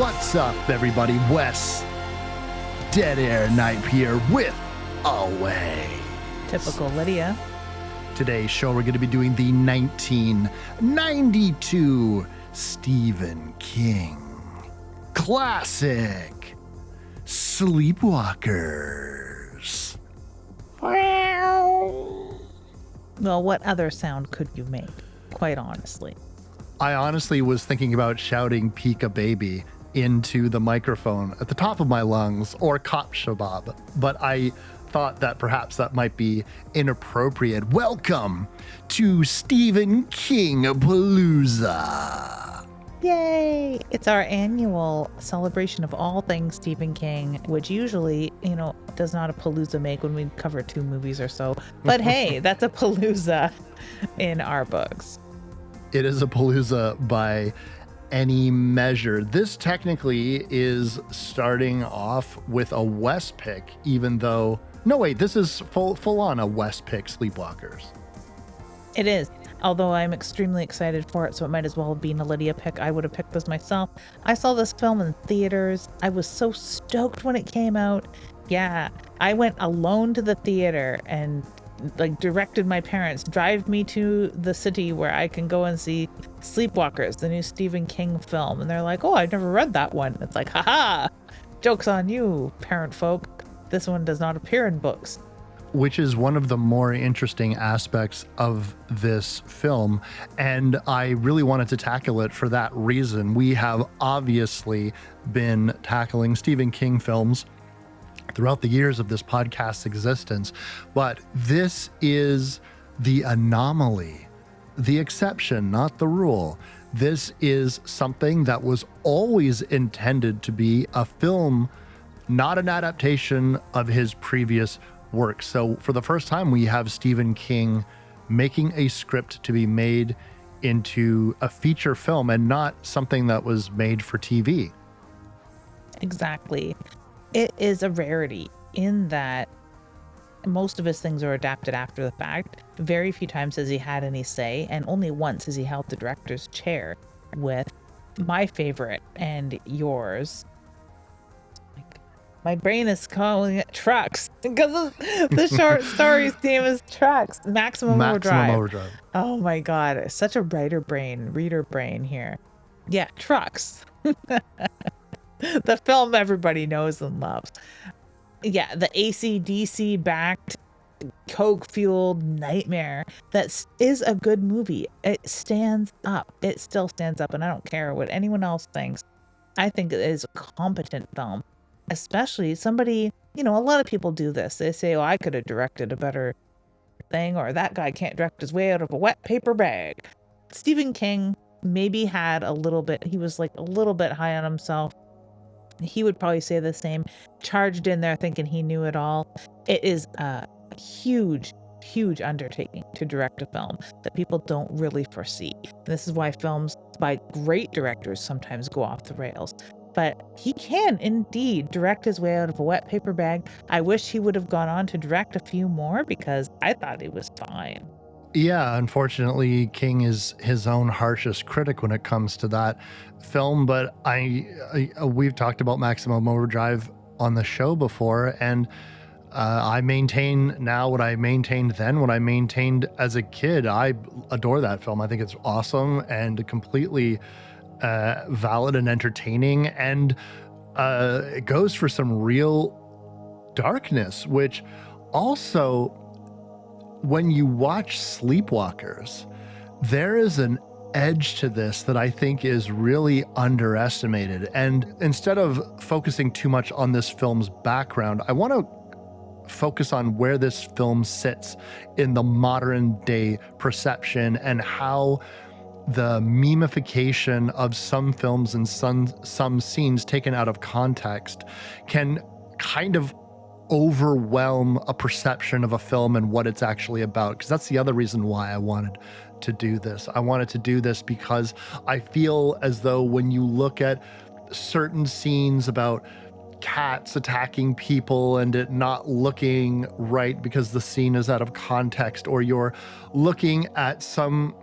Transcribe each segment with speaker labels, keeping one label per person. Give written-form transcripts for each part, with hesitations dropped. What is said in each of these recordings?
Speaker 1: What's up, everybody? Wes, Dead Air Knipe here with Always.
Speaker 2: Typical Lydia.
Speaker 1: Today's show, we're going to be doing the 1992 Stephen King classic, Sleepwalkers.
Speaker 2: Well, what other sound could you make, quite honestly?
Speaker 1: I honestly was thinking about shouting Pika Baby into the microphone at the top of my lungs or Cop Shabab, but I thought that perhaps that might be inappropriate. Welcome to Stephen Kingapalooza.
Speaker 2: Yay! It's our annual celebration of all things Stephen King, which usually, does not a palooza make when we cover 2 movies or so. But hey, that's a palooza in our books.
Speaker 1: It is a palooza by any measure. This technically is starting off with a Wes pick, even though, no wait, this is full on a Wes pick, Sleepwalkers.
Speaker 2: It is, although I'm extremely excited for it, so it might as well have been a Lydia pick. I would have picked this myself. I saw this film in theaters. I was so stoked when it came out. Yeah, I went alone to the theater and directed my parents, drive me to the city where I can go and see Sleepwalkers, the new Stephen King film. And they're like, oh, I've never read that one. It's like, haha, joke's on you, parent folk. This one does not appear in books.
Speaker 1: Which is one of the more interesting aspects of this film. And I really wanted to tackle it for that reason. We have obviously been tackling Stephen King films throughout the years of this podcast's existence, but this is the anomaly, the exception, not the rule. This is something that was always intended to be a film, not an adaptation of his previous work. So for the first time, we have Stephen King making a script to be made into a feature film and not something that was made for TV.
Speaker 2: Exactly. It is a rarity in that most of his things are adapted after the fact. Very few times has he had any say, and only once has he held the director's chair with my favorite and yours. My brain is calling it Trucks because the short story's name is Trucks. Maximum Overdrive. Oh my God. Such a reader brain here. Yeah, Trucks. The film everybody knows and loves. Yeah, the AC/DC backed, coke fueled nightmare that is a good movie. It stands up. It still stands up, and I don't care what anyone else thinks. I think it is a competent film, especially somebody, a lot of people do this. They say, oh, I could have directed a better thing, or that guy can't direct his way out of a wet paper bag. Stephen King maybe had a little bit, he was like a little bit high on himself. He would probably say the same, charged in there thinking he knew it all. It is a huge undertaking to direct a film that people don't really foresee. This is why films by great directors sometimes go off the rails. But he can indeed direct his way out of a wet paper bag. I wish he would have gone on to direct a few more because I thought he was fine.
Speaker 1: Yeah, unfortunately, King is his own harshest critic when it comes to that film. But we've talked about Maximum Overdrive on the show before, and I maintain now what I maintained then, what I maintained as a kid. I adore that film. I think it's awesome and completely valid and entertaining, and it goes for some real darkness, which also, when you watch Sleepwalkers, there is an edge to this that I think is really underestimated. And instead of focusing too much on this film's background, I want to focus on where this film sits in the modern day perception and how the memification of some films and some scenes taken out of context can kind of overwhelm a perception of a film and what it's actually about. Because that's the other reason why I wanted to do this. I wanted to do this because I feel as though when you look at certain scenes about cats attacking people and it not looking right because the scene is out of context, or you're looking at some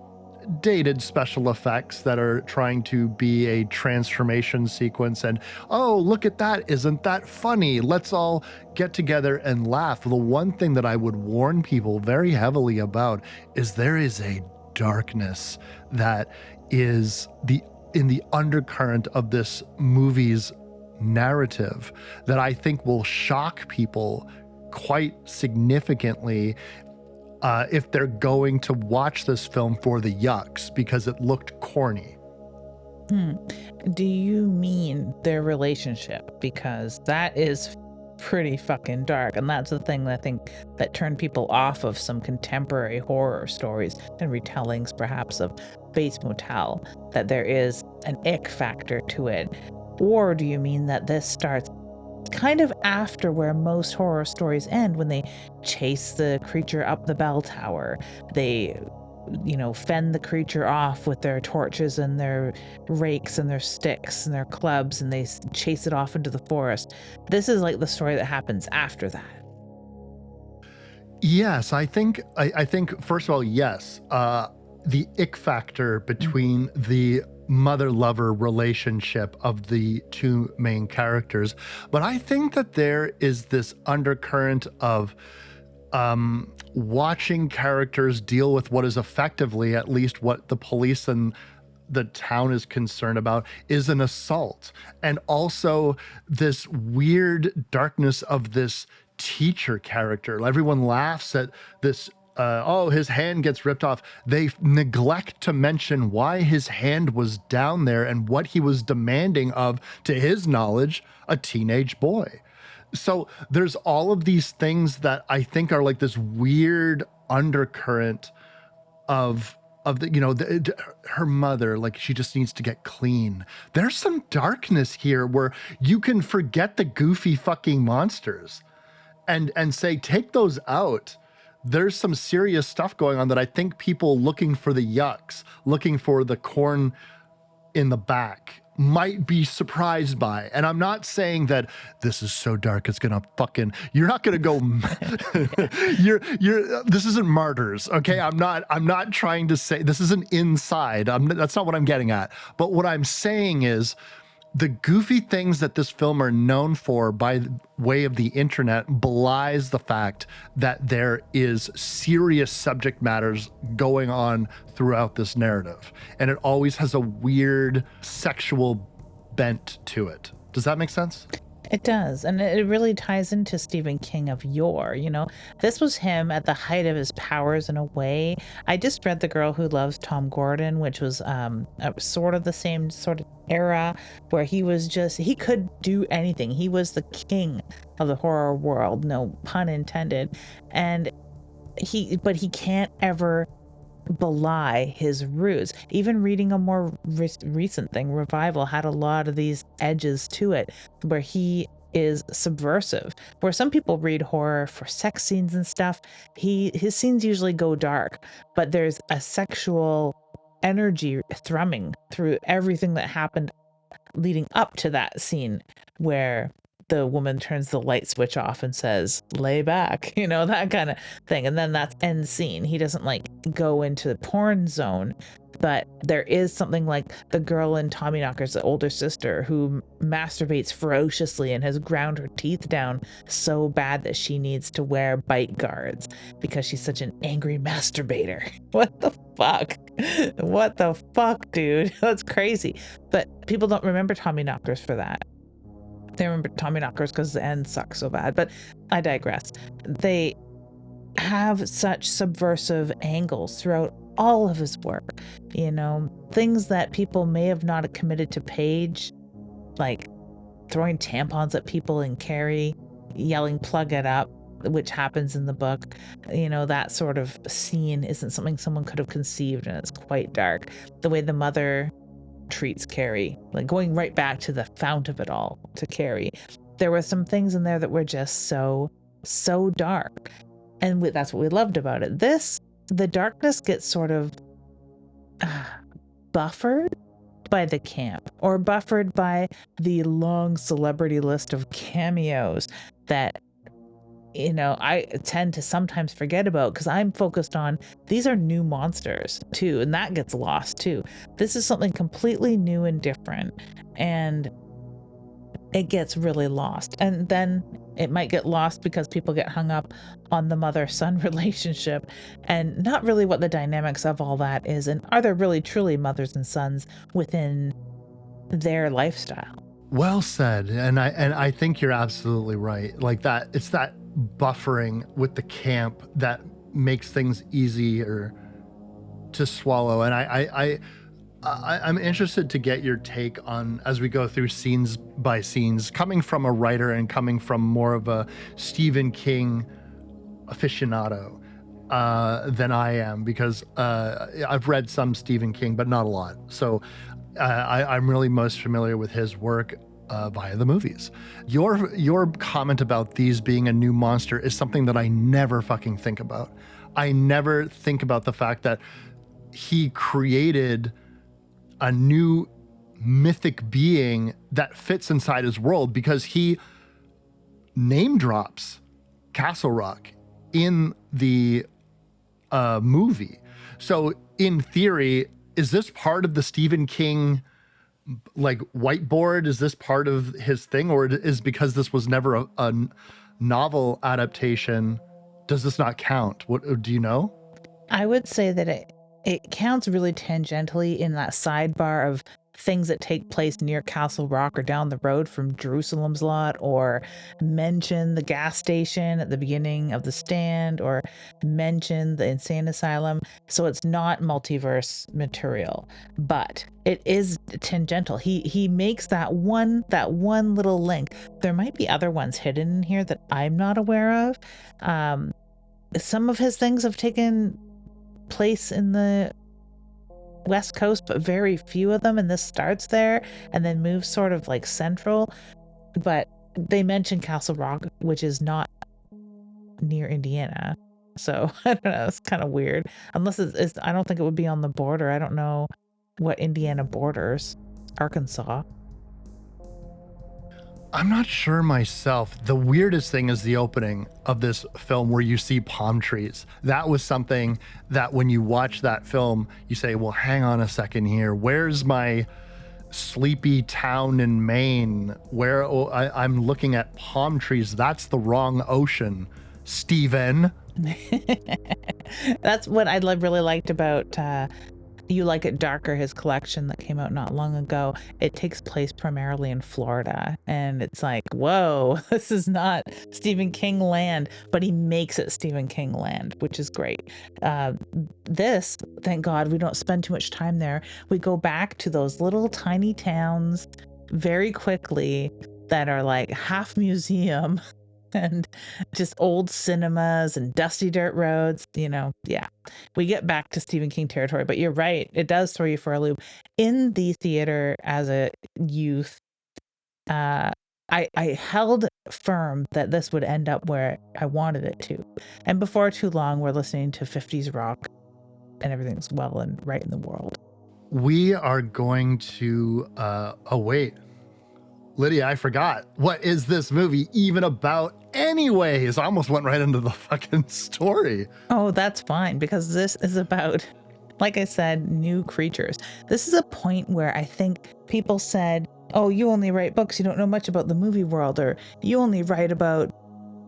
Speaker 1: dated special effects that are trying to be a transformation sequence and, oh, look at that, isn't that funny, let's all get together and laugh. The one thing that I would warn people very heavily about is there is a darkness that is in the undercurrent of this movie's narrative that I think will shock people quite significantly if they're going to watch this film for the yucks, because it looked corny.
Speaker 2: Do you mean their relationship? Because that is pretty fucking dark, and that's the thing that I think that turned people off of some contemporary horror stories and retellings perhaps of Bates Motel, that there is an ick factor to it. Or do you mean that this starts kind of after where most horror stories end, when they chase the creature up the bell tower, they fend the creature off with their torches and their rakes and their sticks and their clubs, and they chase it off into the forest? This is like the story that happens after that.
Speaker 1: Yes, I think first of all, yes, the ick factor between the mother-lover relationship of the two main characters, but I think that there is this undercurrent of watching characters deal with what is effectively, at least what the police and the town is concerned about, is an assault. And also this weird darkness of this teacher character. Everyone laughs at this, oh, his hand gets ripped off. They neglect to mention why his hand was down there and what he was demanding of, to his knowledge, a teenage boy. So there's all of these things that I think are like this weird undercurrent of her mother, like she just needs to get clean. There's some darkness here where you can forget the goofy fucking monsters and say, take those out. There's some serious stuff going on that I think people looking for the yucks, looking for the corn in the back, might be surprised by. And I'm not saying that this is so dark it's gonna fucking, you're not gonna go this isn't Martyrs, okay? I'm not trying to say this isn't Inside. That's not what I'm getting at. But what I'm saying is the goofy things that this film are known for by way of the internet belies the fact that there is serious subject matters going on throughout this narrative. And it always has a weird sexual bent to it. Does that make sense?
Speaker 2: It does. And it really ties into Stephen King of yore. This was him at the height of his powers in a way. I just read The Girl Who Loves Tom Gordon, which was sort of the same sort of era, where he could do anything. He was the king of the horror world, no pun intended. And he can't ever belie his roots. Even reading a more recent thing, Revival, had a lot of these edges to it where he is subversive. Where some people read horror for sex scenes and stuff, his scenes usually go dark, but there's a sexual energy thrumming through everything that happened leading up to that scene, where the woman turns the light switch off and says, lay back, that kind of thing. And then that's end scene. He doesn't like go into the porn zone, but there is something like the girl in Tommyknockers, the older sister, who masturbates ferociously and has ground her teeth down so bad that she needs to wear bite guards because she's such an angry masturbator. What the fuck? What the fuck, dude? That's crazy. But people don't remember Tommyknockers for that. They remember Tommyknockers because the end sucks so bad, but I digress. They have such subversive angles throughout all of his work, things that people may have not committed to page, like throwing tampons at people in Carrie, yelling plug it up, which happens in the book. That sort of scene isn't something someone could have conceived, and it's quite dark. The way the mother treats Carrie, like going right back to the fount of it all, to Carrie, there were some things in there that were just so dark, and that's what we loved about it. The darkness gets sort of buffered by the camp, or buffered by the long celebrity list of cameos that I tend to sometimes forget about, because I'm focused on these are new monsters too, and that gets lost too. This is something completely new and different, and it gets really lost. And then it might get lost because people get hung up on the mother-son relationship and not really what the dynamics of all that is, and are there really truly mothers and sons within their lifestyle.
Speaker 1: Well said. And I think you're absolutely right. Like that, it's that buffering with the camp that makes things easier to swallow. And I'm interested to get your take on, as we go through scenes by scenes, coming from a writer and coming from more of a Stephen King aficionado than I am, because I've read some Stephen King, but not a lot. So I'm really most familiar with his work via the movies. Your comment about these being a new monster is something that I never fucking think about. I never think about the fact that he created a new mythic being that fits inside his world, because he name drops Castle Rock in the movie. So in theory, is this part of the Stephen King like whiteboard? Is this part of his thing, or is, because this was never a novel adaptation, does this not count? What do you know?
Speaker 2: I would say that it counts really tangentially in that sidebar of things that take place near Castle Rock or down the road from Jerusalem's Lot, or mention the gas station at the beginning of The Stand, or mention the insane asylum. So it's not multiverse material, but it is tangential. He makes that one little link. There might be other ones hidden in here that I'm not aware of. Some of his things have taken place in the West Coast, but very few of them, and this starts there and then moves sort of like central. But they mention Castle Rock, which is not near Indiana. So I don't know, it's kind of weird. Unless it's I don't think it would be on the border. I don't know what Indiana borders. Arkansas.
Speaker 1: I'm not sure myself. The weirdest thing is the opening of this film where you see palm trees. That was something that when you watch that film, you say, well, hang on a second here. Where's my sleepy town in Maine where I'm looking at palm trees? That's the wrong ocean, Stephen.
Speaker 2: That's what I really liked about You Like It Darker, his collection that came out not long ago. It takes place primarily in Florida, and it's like, whoa, this is not Stephen King land, but he makes it Stephen King land, which is great. This, thank God, we don't spend too much time there. We go back to those little tiny towns very quickly that are like half museum and just old cinemas and dusty dirt roads, yeah. We get back to Stephen King territory, but you're right. It does throw you for a loop. In the theater as a youth, I held firm that this would end up where I wanted it to. And before too long, we're listening to 50s rock and everything's well and right in the world.
Speaker 1: We are going to, oh, wait. Lydia, I forgot. What is this movie even about anyways? I almost went right into the fucking story.
Speaker 2: Oh, that's fine, because this is about, like I said, new creatures. This is a point where I think people said, oh, you only write books, you don't know much about the movie world, or you only write about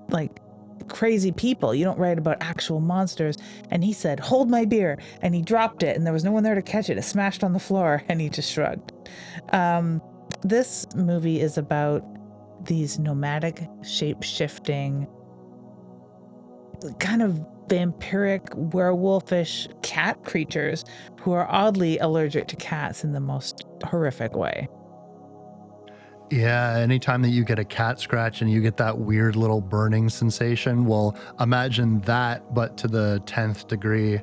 Speaker 2: like crazy people, you don't write about actual monsters. And he said, hold my beer, and he dropped it and there was no one there to catch it. It smashed on the floor and he just shrugged. This movie is about these nomadic, shape-shifting, kind of vampiric, werewolfish cat creatures who are oddly allergic to cats in the most horrific way.
Speaker 1: Yeah, anytime that you get a cat scratch and you get that weird little burning sensation, well, imagine that, but to the 10th degree.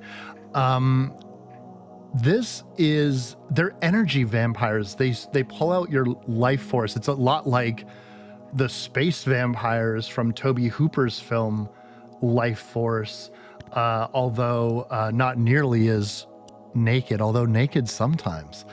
Speaker 1: They're energy vampires. They pull out your life force. It's a lot like the space vampires from Tobe Hooper's film Life Force, although not nearly as naked, although naked sometimes.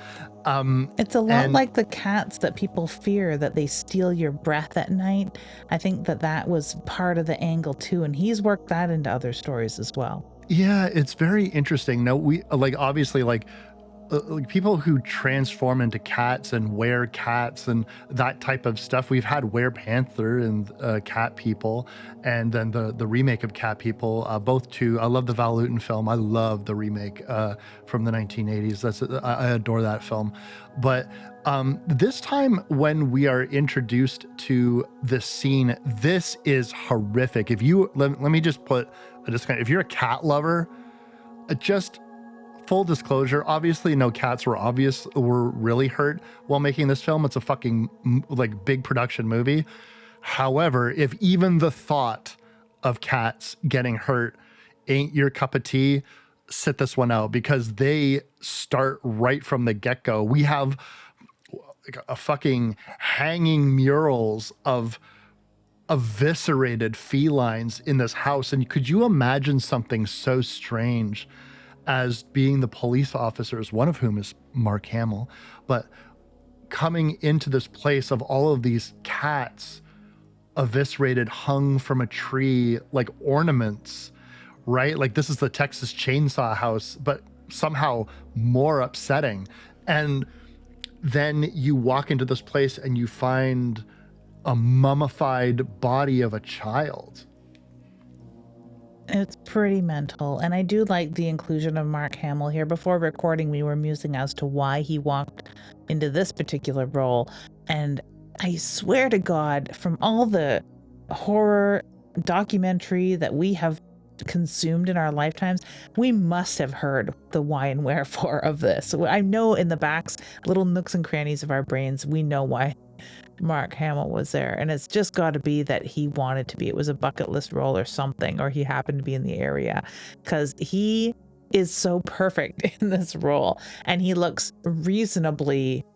Speaker 2: It's a lot like the cats that people fear, that they steal your breath at night. I think that was part of the angle too, and he's worked that into other stories as well.
Speaker 1: Yeah, it's very interesting. No, we like obviously like people who transform into cats and wear cats and that type of stuff. We've had Werepanther and Cat People, and then the remake of Cat People, both two. I love the Val Lewton film. I love the remake from the 1980s. I adore that film. But this time when we are introduced to this scene, this is horrific. If you let me just put a disclaimer. If you're a cat lover, just full disclosure, obviously no cats were really hurt while making this film. It's a fucking like big production movie. However, if even the thought of cats getting hurt ain't your cup of tea, sit this one out, because they start right from the get-go. We have a fucking hanging murals of eviscerated felines in this house. And could you imagine something so strange as being the police officers, one of whom is Mark Hamill, but coming into this place of all of these cats eviscerated, hung from a tree like ornaments, right? Like this is the Texas Chainsaw House, but somehow more upsetting. And then you walk into this place and you find a mummified body of a child.
Speaker 2: It's pretty mental. And I do like the inclusion of Mark Hamill here. Before recording, we were musing as to why he walked into this particular role. And I swear to God, from all the horror documentary that we have consumed in our lifetimes, we must have heard the why and wherefore of this. I know in the backs, little nooks and crannies of our brains, we know why Mark Hamill was there, and it's just got to be that he wanted to be. It was a bucket list role or something, or he happened to be in the area, because he is so perfect in this role, and he looks reasonably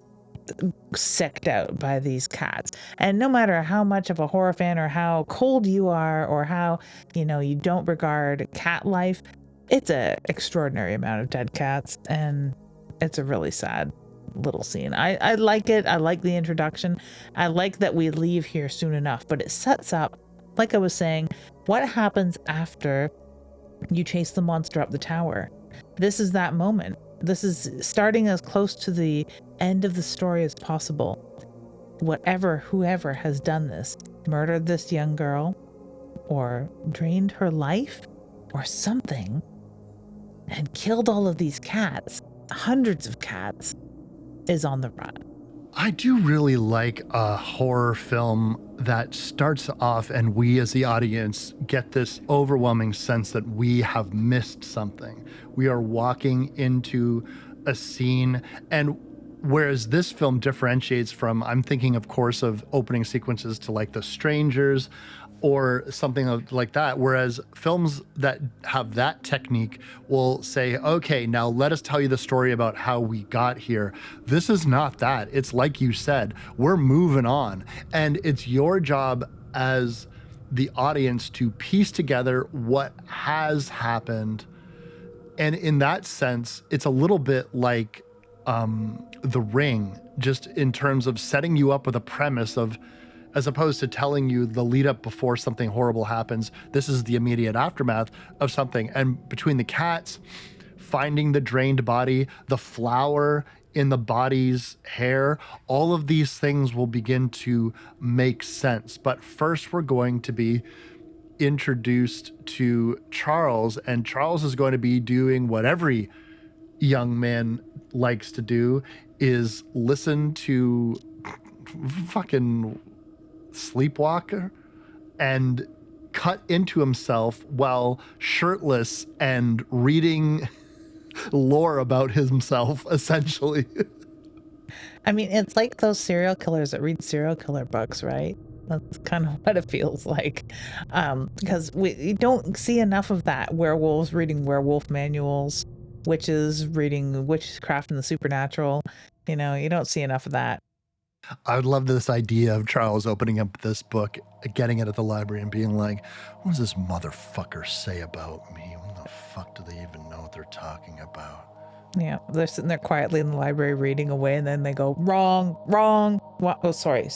Speaker 2: sicked out by these cats. And no matter how much of a horror fan or how cold you are or how you don't regard cat life, it's a extraordinary amount of dead cats, and it's a really sad little scene. I like it. I like the introduction. I like that we leave here soon enough, but it sets up, like I was saying, what happens after you chase the monster up the tower. This is that moment. This is starting as close to the end of the story as possible. Whoever has done this, murdered this young girl, or drained her life, or something, and killed all of these cats, hundreds of cats, is on the run.
Speaker 1: I do really like a horror film that starts off and we as the audience get this overwhelming sense that we have missed something. We are walking into a scene, and whereas this film differentiates from, I'm thinking of course of opening sequences to like The Strangers or something like that. Whereas films that have that technique will say, okay, now let us tell you the story about how we got here. This is not that. It's like you said, we're moving on. And it's your job as the audience to piece together what has happened. And in that sense, it's a little bit like The Ring, just in terms of setting you up with a premise of, as opposed to telling you the lead up before something horrible happens, this is the immediate aftermath of something. And between the cats, finding the drained body, the flower in the body's hair, all of these things will begin to make sense. But first, we're going to be introduced to Charles, and Charles is going to be doing what every young man likes to do, is listen to fucking Sleepwalker and cut into himself while shirtless and reading lore about himself, essentially.
Speaker 2: I mean, it's like those serial killers that read serial killer books, right? That's kind of what it feels like. Because we don't see enough of that. Werewolves reading werewolf manuals, witches reading witchcraft and the supernatural. You don't see enough of that.
Speaker 1: I would love this idea of Charles opening up this book, getting it at the library, and being like, what does this motherfucker say about me? What the fuck do they even know what they're talking about?
Speaker 2: Yeah, they're sitting there quietly in the library reading away, and then they go, wrong, wrong. What? Oh, sorry.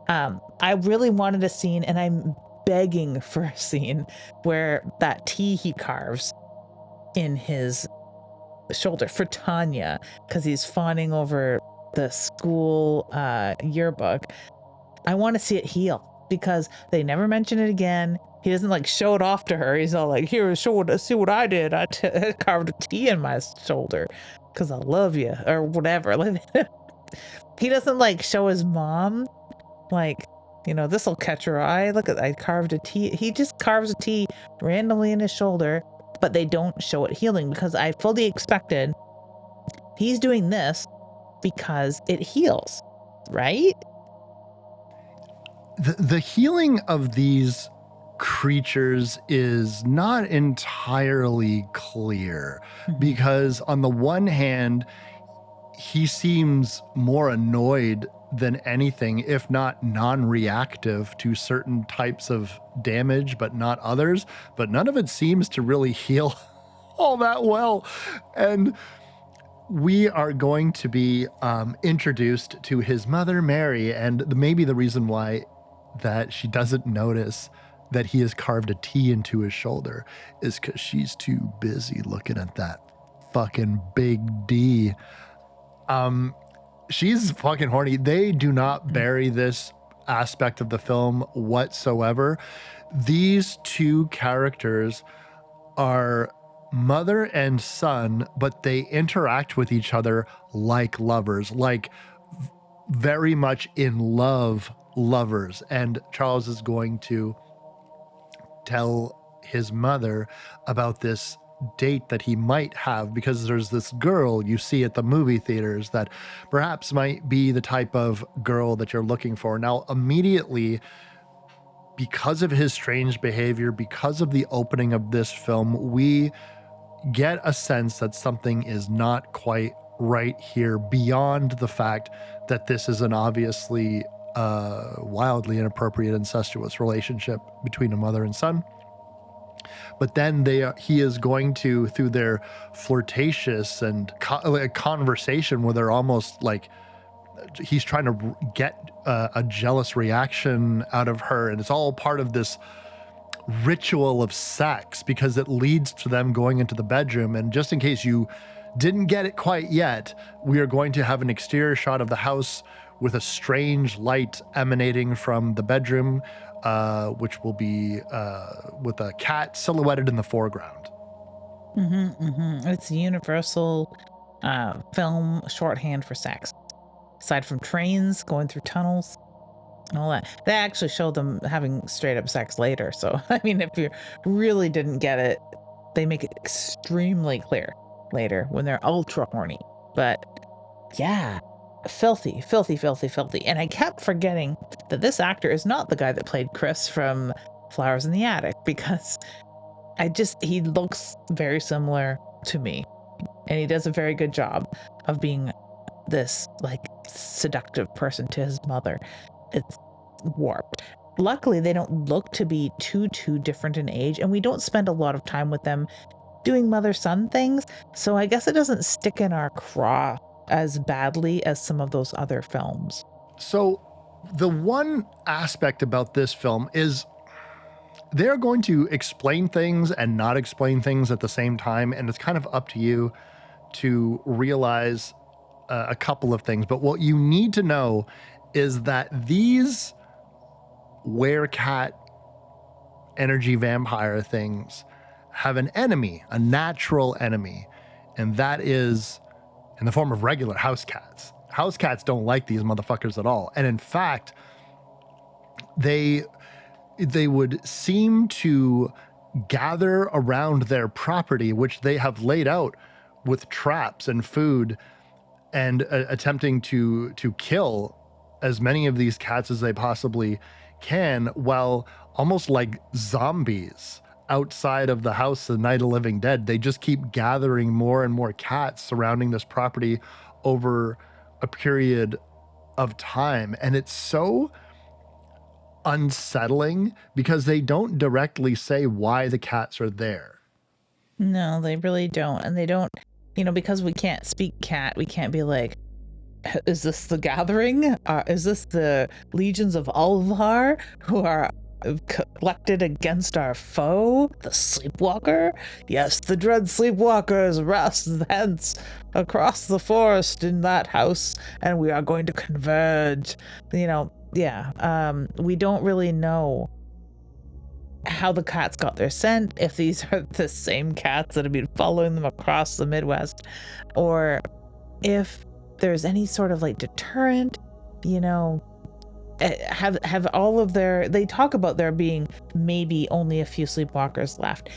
Speaker 2: I really wanted a scene, and I'm begging for a scene where that T he carves in his shoulder for Tanya, because he's fawning over the school yearbook. I want to see it heal, because they never mention it again. He doesn't like show it off to her. He's all like, here, see what I did. I carved a T in my shoulder because I love you, or whatever. Like, he doesn't like show his mom, like, this will catch her eye. Look at, I carved a T. He just carves a T randomly in his shoulder, but they don't show it healing, because I fully expected he's doing this because it heals, right?
Speaker 1: The healing of these creatures is not entirely clear, because on the one hand, he seems more annoyed than anything, if not non-reactive to certain types of damage, but not others. But none of it seems to really heal all that well. And we are going to be introduced to his mother, Mary, and maybe the reason why that she doesn't notice that he has carved a T into his shoulder is because she's too busy looking at that fucking big D. She's fucking horny. They do not bury this aspect of the film whatsoever. These two characters are mother and son, but they interact with each other like lovers, like very much in love lovers. And Charles is going to tell his mother about this date that he might have, because there's this girl you see at the movie theaters that perhaps might be the type of girl that you're looking for. Now, immediately, because of his strange behavior, because of the opening of this film, we get a sense that something is not quite right here, beyond the fact that this is an obviously wildly inappropriate incestuous relationship between a mother and son. But then he is going to, through their flirtatious and conversation where they're almost like, he's trying to get a jealous reaction out of her. And it's all part of this ritual of sex, because it leads to them going into the bedroom. And just in case you didn't get it quite yet, we are going to have an exterior shot of the house with a strange light emanating from the bedroom, which will be with a cat silhouetted in the foreground.
Speaker 2: It's a universal film shorthand for sex. Aside from trains going through tunnels and all that, they actually show them having straight up sex later. So, I mean, if you really didn't get it, they make it extremely clear later when they're ultra horny. But yeah, filthy. And I kept forgetting that this actor is not the guy that played Chris from Flowers in the Attic, because he looks very similar to me, and he does a very good job of being this like seductive person to his mother. It's warped. Luckily, they don't look to be too different in age, and we don't spend a lot of time with them doing mother-son things, so I guess it doesn't stick in our craw as badly as some of those other films.
Speaker 1: So the one aspect about this film is they're going to explain things and not explain things at the same time, and it's kind of up to you to realize a couple of things. But what you need to know is that these werecat energy vampire things have an enemy, a natural enemy, and that is in the form of regular house cats. House cats don't like these motherfuckers at all. And in fact, they would seem to gather around their property, which they have laid out with traps and food, and attempting to kill as many of these cats as they possibly can, while almost like zombies outside of the house of Night of the Living Dead. They just keep gathering more and more cats surrounding this property over a period of time. And it's so unsettling because they don't directly say why the cats are there.
Speaker 2: No, they really don't. And they don't, because we can't speak cat, we can't be like, is this the gathering? Is this the legions of Alvar who are collected against our foe, the Sleepwalker? Yes, the dread Sleepwalkers rest thence across the forest in that house, and we are going to converge. We don't really know how the cats got their scent, if these are the same cats that have been following them across the Midwest, or if there's any sort of like deterrent, have all of they talk about there being maybe only a few sleepwalkers left.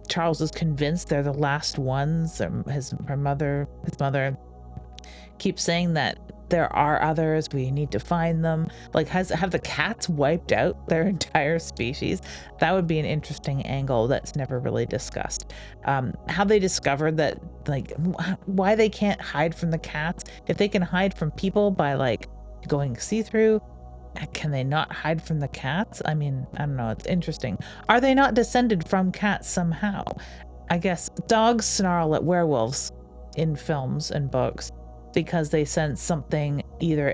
Speaker 2: Charles is convinced they're the last ones. His mother keeps saying that there are others, we need to find them. Like, have the cats wiped out their entire species? That would be an interesting angle that's never really discussed. How they discovered that, like, why they can't hide from the cats. If they can hide from people by like going see-through, can they not hide from the cats? I mean, I don't know, it's interesting. Are they not descended from cats somehow? I guess dogs snarl at werewolves in films and books because they sense something either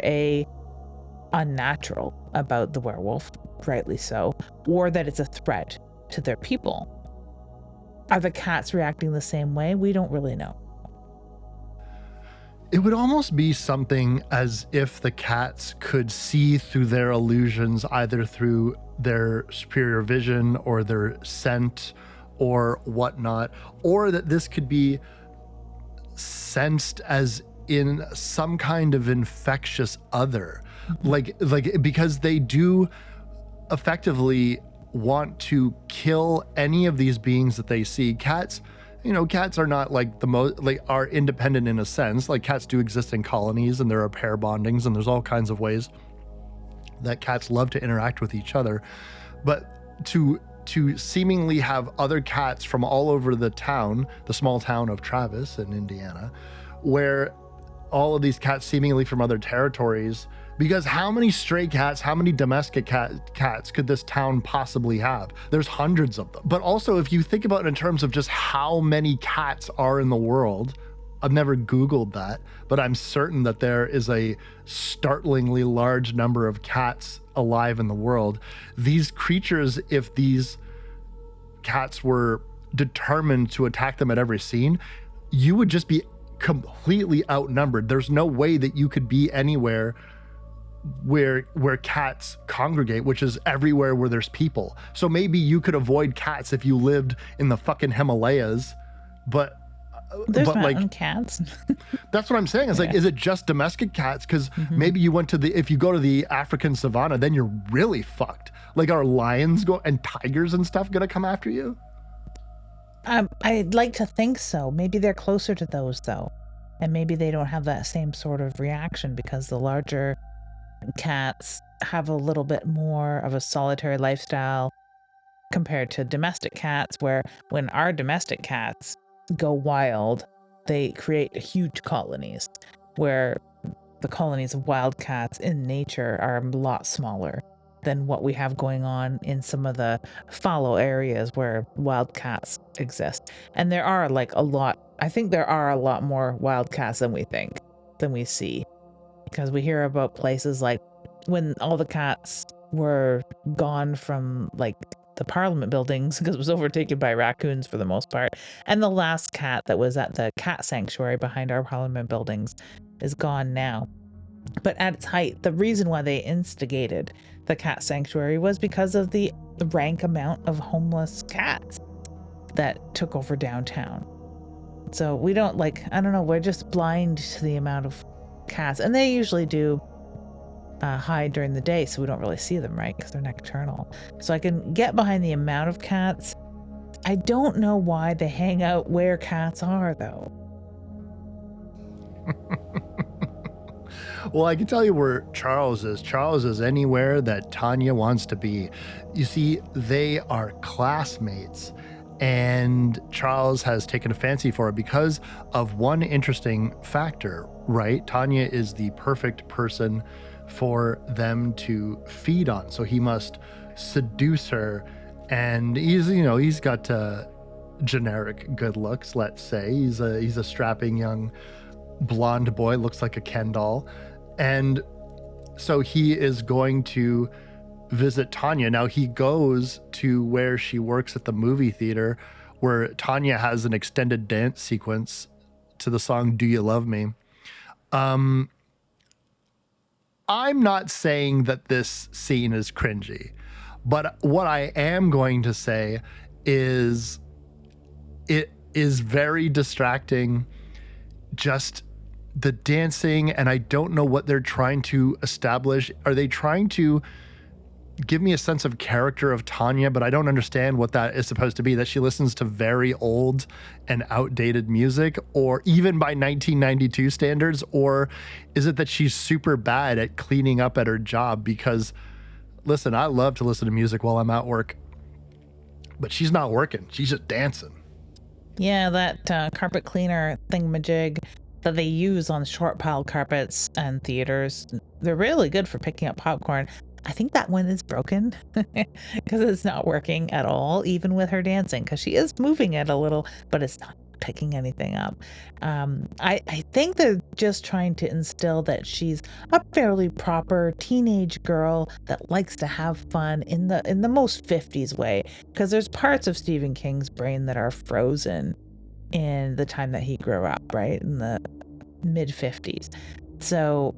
Speaker 2: unnatural about the werewolf, rightly so, or that it's a threat to their people. Are the cats reacting the same way? We don't really know.
Speaker 1: It would almost be something as if the cats could see through their illusions, either through their superior vision or their scent or whatnot, or that this could be sensed as in some kind of infectious other, like because they do effectively want to kill any of these beings that they see. Cats are not like the most, like, are independent in a sense. Like, cats do exist in colonies and there are pair bondings and there's all kinds of ways that cats love to interact with each other. But to seemingly have other cats from all over the town, the small town of Travis in Indiana, where all of these cats seemingly from other territories, because how many stray cats, how many domestic cats could this town possibly have? There's hundreds of them. But also, if you think about it in terms of just how many cats are in the world, I've never Googled that, but I'm certain that there is a startlingly large number of cats alive in the world. These creatures, if these cats were determined to attack them at every scene, you would just be completely outnumbered. There's no way that you could be anywhere where cats congregate, which is everywhere where there's people. So maybe you could avoid cats if you lived in the fucking Himalayas, but
Speaker 2: there's mountain cats.
Speaker 1: That's what I'm saying. It's like, is it just domestic cats? Because maybe you went to if you go to the African savannah, then you're really fucked. Like, are lions and tigers and stuff gonna come after you?
Speaker 2: I'd like to think so. Maybe they're closer to those though, and maybe they don't have that same sort of reaction because the larger cats have a little bit more of a solitary lifestyle compared to domestic cats, where when our domestic cats go wild, they create huge colonies, where the colonies of wild cats in nature are a lot smaller than what we have going on in some of the fallow areas where wild cats exist. And there are I think there are a lot more wild cats than we see, because we hear about places like when all the cats were gone from like the Parliament buildings because it was overtaken by raccoons for the most part, and the last cat that was at the cat sanctuary behind our Parliament buildings is gone now. But at its height, the reason why they instigated the cat sanctuary was because of the rank amount of homeless cats that took over downtown. So we don't I don't know, we're just blind to the amount of cats, and they usually do hide during the day, so we don't really see them, right? Because they're nocturnal. So I can get behind the amount of cats. I don't know why they hang out where cats are, though.
Speaker 1: Well, I can tell you where Charles is. Charles is anywhere that Tanya wants to be. You see, they are classmates, and Charles has taken a fancy for her because of one interesting factor, right? Tanya is the perfect person for them to feed on. So he must seduce her, and he's got generic good looks, let's say. He's a strapping young blonde boy, looks like a Ken doll. And so he is going to visit Tanya. Now he goes to where she works at the movie theater, where Tanya has an extended dance sequence to the song Do You Love Me? I'm not saying that this scene is cringy, but what I am going to say is it is very distracting, just the dancing, and I don't know what they're trying to establish. Are they trying to give me a sense of character of Tanya, but I don't understand what that is supposed to be, that she listens to very old and outdated music, or even by 1992 standards? Or is it that she's super bad at cleaning up at her job? Because listen, I love to listen to music while I'm at work, but she's not working. She's just dancing.
Speaker 2: Yeah, that carpet cleaner thingamajig that they use on short pile carpets and theaters, they're really good for picking up popcorn. I think that one is broken because it's not working at all, even with her dancing, because she is moving it a little, but it's not picking anything up. I think they're just trying to instill that she's a fairly proper teenage girl that likes to have fun in the most 50s way, because there's parts of Stephen King's brain that are frozen in the time that he grew up, right, in the mid 50s. So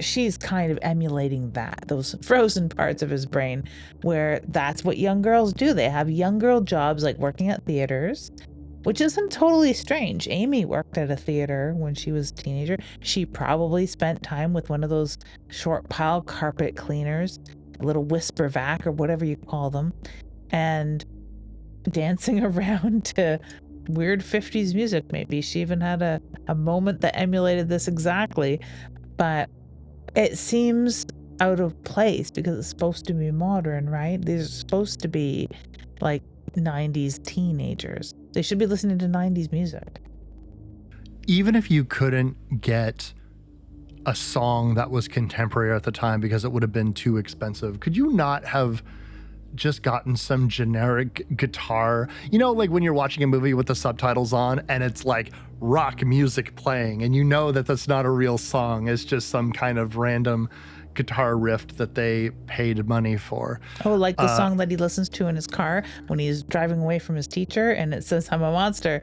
Speaker 2: she's kind of emulating those frozen parts of his brain, where that's what young girls do. They have young girl jobs like working at theaters, which isn't totally strange. Amy worked at a theater when she was a teenager. She probably spent time with one of those short pile carpet cleaners, a little whisper vac or whatever you call them, and dancing around to weird 50s music. Maybe she even had a moment that emulated this exactly, but it seems out of place because it's supposed to be modern, right? These are supposed to be like 90s teenagers. They should be listening to 90s music.
Speaker 1: Even if you couldn't get a song that was contemporary at the time because it would have been too expensive, could you not have just gotten some generic guitar, like when you're watching a movie with the subtitles on and it's like rock music playing and you know that that's not a real song, it's just some kind of random guitar riff that they paid money for.
Speaker 2: Oh, like the song that he listens to in his car when he's driving away from his teacher, and it says, I'm a monster,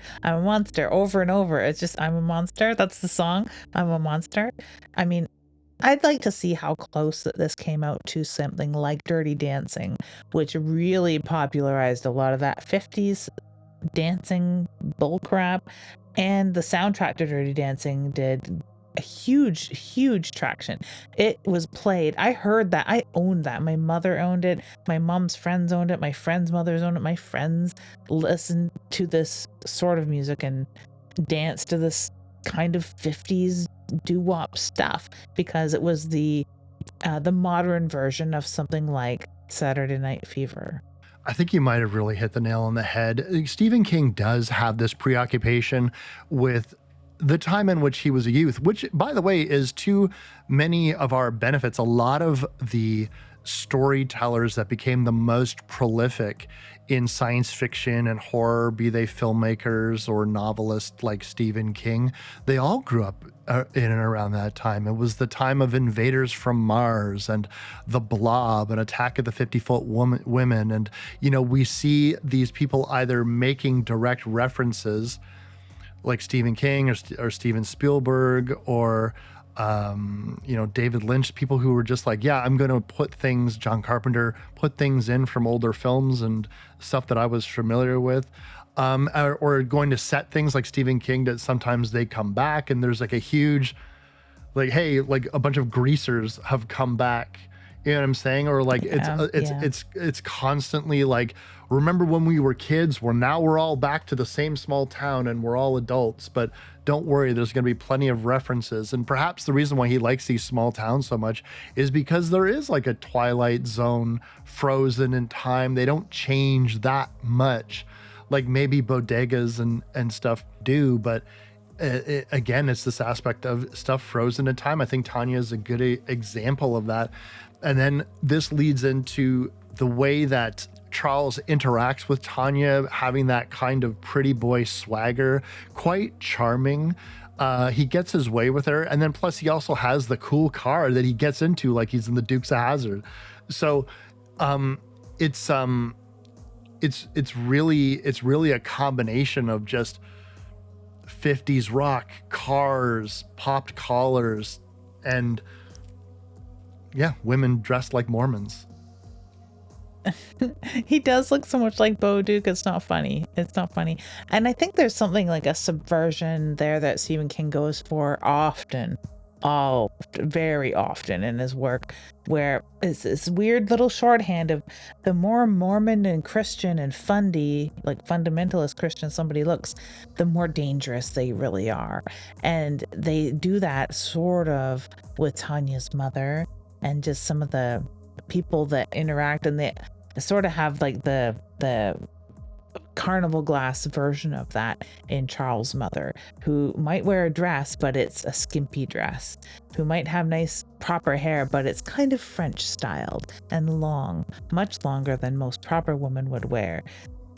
Speaker 2: over and over. It's just, I'm a monster. That's the song, I'm a monster. I mean, I'd like to see how close that this came out to something like Dirty Dancing, which really popularized a lot of that 50s dancing bullcrap. And the soundtrack to Dirty Dancing did a huge traction. It was played. I heard that. I owned that. My mother owned it. My mom's friends owned it. My friends' mothers owned it. My friends listened to this sort of music and danced to this kind of 50s doo-wop stuff because it was the modern version of something like Saturday Night Fever.
Speaker 1: I think you might have really hit the nail on the head. Stephen King does have this preoccupation with the time in which he was a youth, which, by the way, is to many of our benefits. A lot of the storytellers that became the most prolific in science fiction and horror, be they filmmakers or novelists like Stephen King, they all grew up in and around that time. It was the time of Invaders from Mars and The Blob and Attack of the 50-Foot Women. And, we see these people either making direct references like Stephen King or Steven Spielberg or David Lynch, people who were just like, yeah, I'm going to put things, John Carpenter, put things in from older films and stuff that I was familiar with, or going to set things like Stephen King that sometimes they come back and there's like a huge, like, hey, like a bunch of greasers have come back. You know what I'm saying? Or like it's constantly like, remember when we were kids? Now we're all back to the same small town and we're all adults, but don't worry, there's going to be plenty of references. And perhaps the reason why he likes these small towns so much is because there is like a Twilight Zone frozen in time. They don't change that much like maybe bodegas and stuff do, but again, it's this aspect of stuff frozen in time. I think Tanya is a good example of that. And then this leads into the way that Charles interacts with Tanya, having that kind of pretty boy swagger, quite charming. He gets his way with her, and then plus he also has the cool car that he gets into like he's in the Dukes of Hazzard. So it's really a combination of just 50s rock, cars, popped collars, and yeah, women dressed like Mormons.
Speaker 2: He does look so much like Bo Duke. It's not funny. It's not funny. And I think there's something like a subversion there that Stephen King goes for often, very often in his work, where it's this weird little shorthand of the more Mormon and Christian and fundy, like fundamentalist Christian somebody looks, the more dangerous they really are. And they do that sort of with Tanya's mother and just some of the people that interact, and they sort of have like the carnival glass version of that in Charles' mother, who might wear a dress, but it's a skimpy dress, who might have nice proper hair, but it's kind of French styled and long, much longer than most proper women would wear.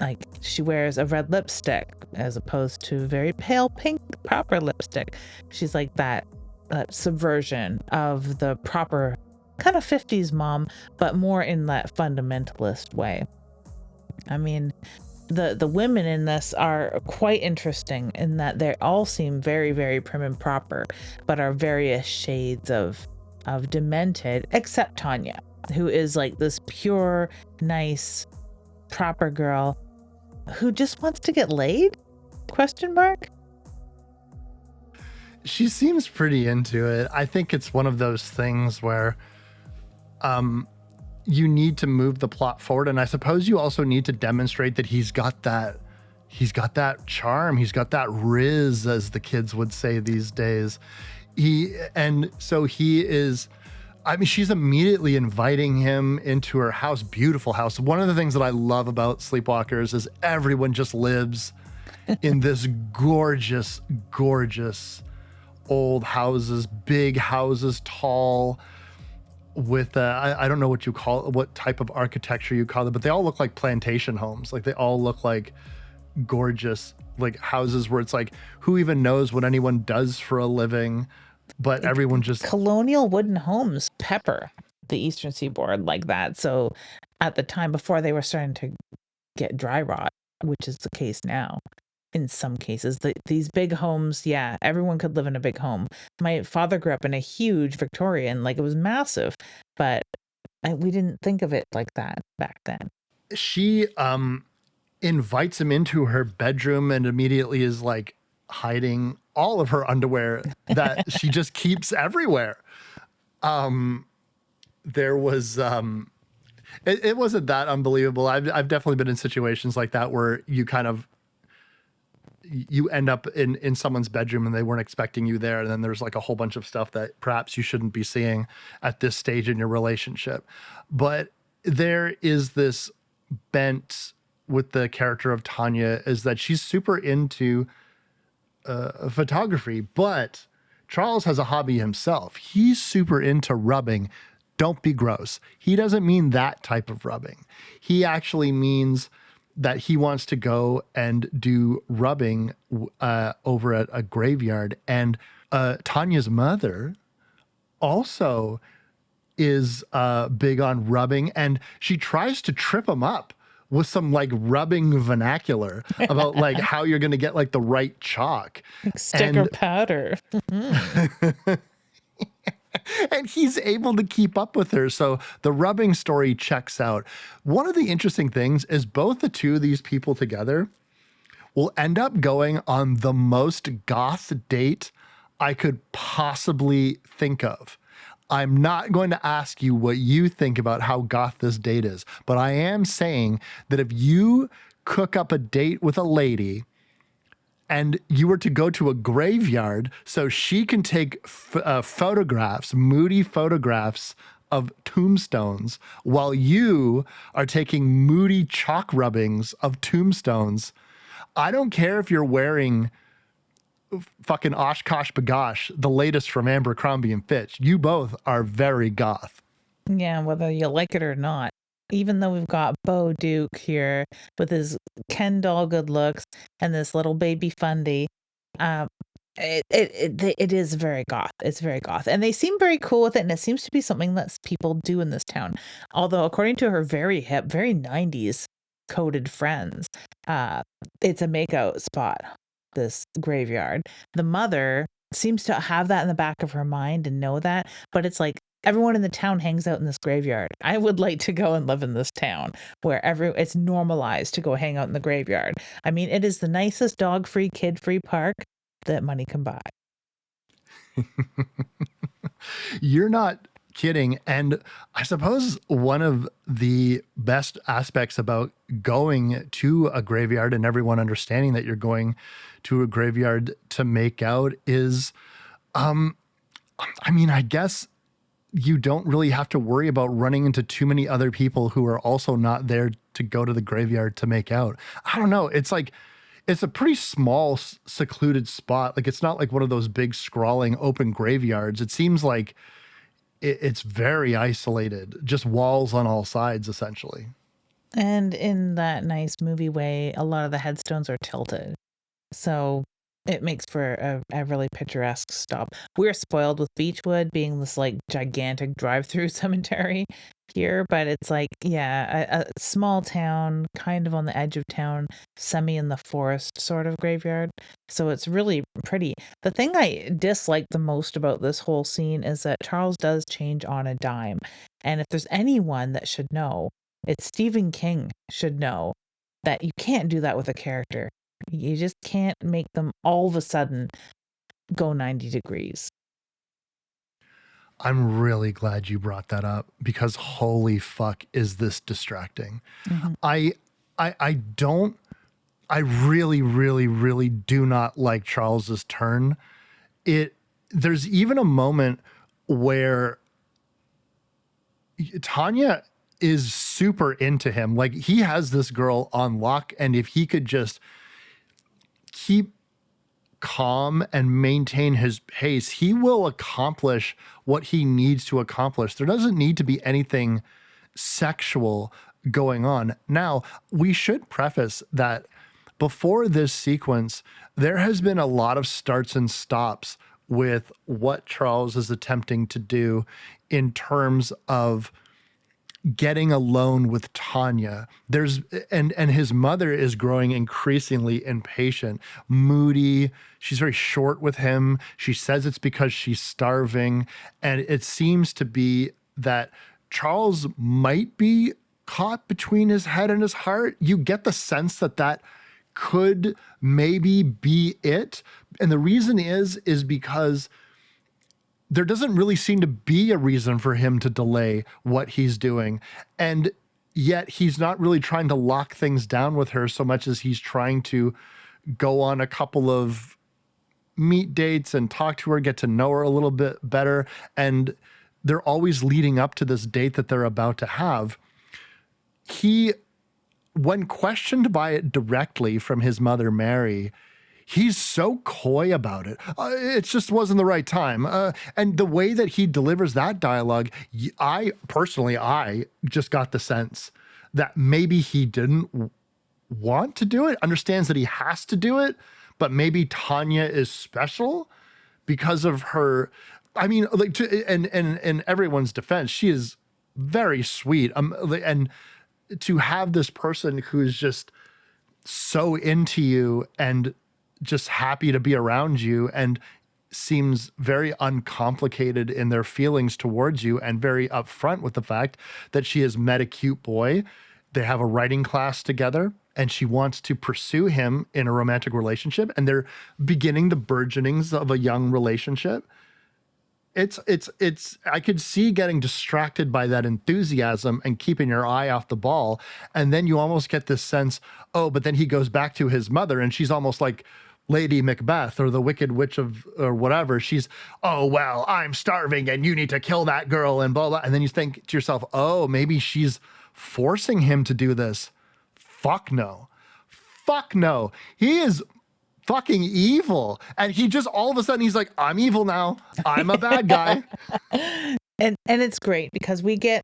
Speaker 2: Like she wears a red lipstick as opposed to very pale pink proper lipstick. She's like that subversion of the proper kind of 50s mom, but more in that fundamentalist way. I mean, the women in this are quite interesting in that they all seem very, very prim and proper, but are various shades of demented, except Tanya, who is like this pure, nice, proper girl who just wants to get laid? Question mark?
Speaker 1: She seems pretty into it. I think it's one of those things where you need to move the plot forward, and I suppose you also need to demonstrate that he's got that charm, he's got that riz, as the kids would say these days. She's immediately inviting him into her house, beautiful house. One of the things that I love about Sleepwalkers is everyone just lives in this gorgeous, gorgeous old houses, big houses, tall, with I don't know what type of architecture you call it, but they all look like plantation homes. Like they all look like gorgeous, like houses where it's like, who even knows what anyone does for a living, but everyone just
Speaker 2: colonial wooden homes pepper the eastern seaboard like that. So at the time, before they were starting to get dry rot, which is the case now in some cases, these big homes, yeah, everyone could live in a big home. My father grew up in a huge Victorian, like it was massive, but we didn't think of it like that back then.
Speaker 1: She invites him into her bedroom and immediately is like hiding all of her underwear that she just keeps everywhere. There was it wasn't that unbelievable. I've definitely been in situations like that where you end up in someone's bedroom and they weren't expecting you there, and then there's like a whole bunch of stuff that perhaps you shouldn't be seeing at this stage in your relationship. But there is this bent with the character of Tanya, is that she's super into photography, but Charles has a hobby himself. He's super into rubbing. Don't be gross. He doesn't mean that type of rubbing. He actually means that he wants to go and do rubbing over at a graveyard. And Tanya's mother also is big on rubbing, and she tries to trip him up with some like rubbing vernacular about like how you're going to get like the right chalk.
Speaker 2: Like sticker powder.
Speaker 1: And he's able to keep up with her. So the rubbing story checks out. One of the interesting things is both the two of these people together will end up going on the most goth date I could possibly think of. I'm not going to ask you what you think about how goth this date is, but I am saying that if you cook up a date with a lady and you were to go to a graveyard so she can take photographs, moody photographs of tombstones, while you are taking moody chalk rubbings of tombstones, I don't care if you're wearing fucking Oshkosh Bagosh, the latest from Abercrombie and Fitch. You both are very goth.
Speaker 2: Yeah, whether you like it or not. even though we've got Bo Duke here with his Ken doll good looks and this little baby Fundy, um, it is very goth. It's very goth, and they seem very cool with it, and it seems to be something that people do in this town. Although, according to her very hip, very 90s coded friends, uh, it's a makeout spot, this graveyard. The mother seems to have that in the back of her mind and know that, but it's like everyone in the town hangs out in this graveyard. I would like to go and live in this town where it's normalized to go hang out in the graveyard. I mean, it is the nicest dog-free, kid-free park that money can buy.
Speaker 1: You're not kidding. And I suppose one of the best aspects about going to a graveyard and everyone understanding that you're going to a graveyard to make out is, I mean, I guess you don't really have to worry about running into too many other people who are also not there to go to the graveyard to make out. I don't know. It's like, it's a pretty small, secluded spot. Like, it's not like one of those big scrawling open graveyards. It seems like it's very isolated, just walls on all sides, essentially.
Speaker 2: And in that nice movie way, a lot of the headstones are tilted. So it makes for a really picturesque stop. We're spoiled with Beechwood being this like gigantic drive-through cemetery here, but it's like, yeah, a small town, kind of on the edge of town, semi in the forest sort of graveyard. So it's really pretty. The thing I dislike the most about this whole scene is that Charles does change on a dime. And if there's anyone that should know, it's Stephen King should know that you can't do that with a character. You just can't make them all of a sudden go 90 degrees.
Speaker 1: I'm really glad you brought that up because holy fuck is this distracting.
Speaker 2: Mhm.
Speaker 1: I don't I really, really, really do not like Charles's turn. There's even a moment where Tanya is super into him. Like, he has this girl on lock, and if he could just keep calm and maintain his pace, he will accomplish what he needs to accomplish. There doesn't need to be anything sexual going on. Now, we should preface that before this sequence, there has been a lot of starts and stops with what Charles is attempting to do in terms of getting alone with Tanya. And his mother is growing increasingly impatient, moody. She's very short with him. She says it's because she's starving. And it seems to be that Charles might be caught between his head and his heart. You get the sense that that could maybe be it. And the reason is because there doesn't really seem to be a reason for him to delay what he's doing. And yet he's not really trying to lock things down with her so much as he's trying to go on a couple of meet dates and talk to her, get to know her a little bit better. And they're always leading up to this date that they're about to have. When questioned by it directly from his mother, Mary, he's so coy about it. It just wasn't the right time. And the way that he delivers that dialogue, I just got the sense that maybe he didn't want to do it, understands that he has to do it, but maybe Tanya is special because of her. I mean, like, in everyone's defense, she is very sweet. And to have this person who's just so into you and just happy to be around you and seems very uncomplicated in their feelings towards you and very upfront with the fact that she has met a cute boy. They have a writing class together and she wants to pursue him in a romantic relationship, and they're beginning the burgeonings of a young relationship. I could see getting distracted by that enthusiasm and keeping your eye off the ball. And then you almost get this sense, oh, but then he goes back to his mother and she's almost like Lady Macbeth or the Wicked Witch or whatever. She's, oh, well, I'm starving and you need to kill that girl and blah, blah. And then you think to yourself, oh, maybe she's forcing him to do this. Fuck no. Fuck no. He is fucking evil. And he just all of a sudden he's like, I'm evil now. I'm a bad guy.
Speaker 2: And it's great because we get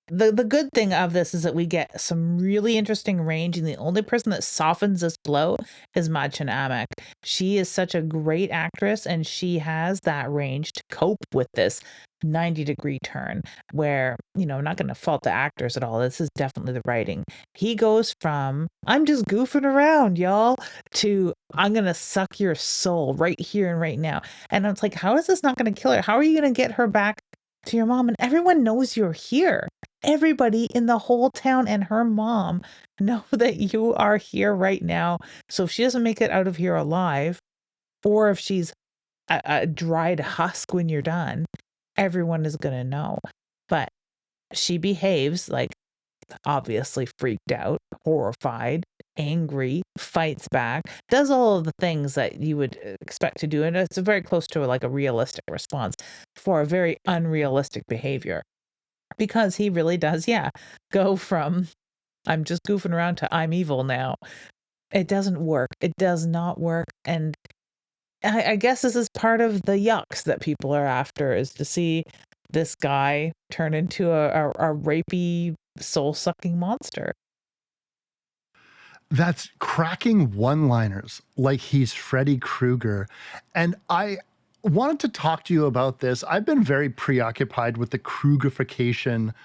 Speaker 2: the good thing of this is that we get some really interesting range, and the only person that softens this blow is Madchen Amick. She is such a great actress, and she has that range to cope with this 90-degree turn where, I'm not going to fault the actors at all. This is definitely the writing. He goes from, I'm just goofing around, y'all, to I'm going to suck your soul right here and right now. And it's like, how is this not going to kill her? How are you going to get her back to your mom? And everyone knows you're here. Everybody in the whole town and her mom know that you are here right now. So if she doesn't make it out of here alive, or if she's a dried husk when you're done, everyone is going to know. But she behaves like obviously freaked out, horrified, angry, fights back, does all of the things that you would expect to do. And it's very close to like a realistic response for a very unrealistic behavior. Because he really does, go from I'm just goofing around to I'm evil now. It doesn't work. It does not work. And I guess this is part of the yucks that people are after, is to see this guy turn into a rapey, soul-sucking monster.
Speaker 1: That's cracking one-liners like he's Freddy Krueger. And I wanted to talk to you about this. I've been very preoccupied with the Krugerification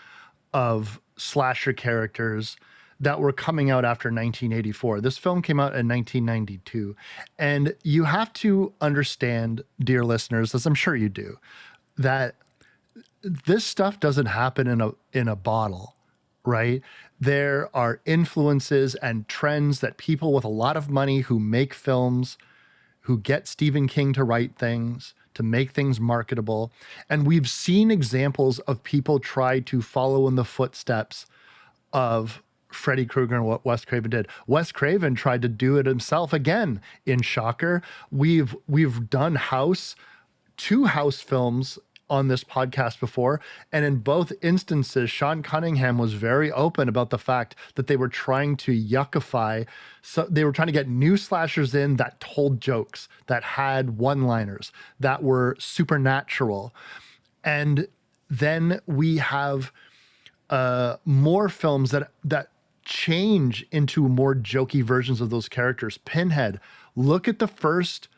Speaker 1: of slasher characters that were coming out after 1984. This film came out in 1992. And you have to understand, dear listeners, as I'm sure you do, that this stuff doesn't happen in a bottle, right? There are influences and trends that people with a lot of money who make films, who get Stephen King to write things, to make things marketable. And we've seen examples of people try to follow in the footsteps of Freddy Krueger and what Wes Craven did. Wes Craven tried to do it himself again in Shocker. We've done two House films on this podcast before, and in both instances, Sean Cunningham was very open about the fact that they were trying to yuckify. So they were trying to get new slashers in that told jokes, that had one-liners, that were supernatural. And then we have more films that change into more jokey versions of those characters. Pinhead, look at the first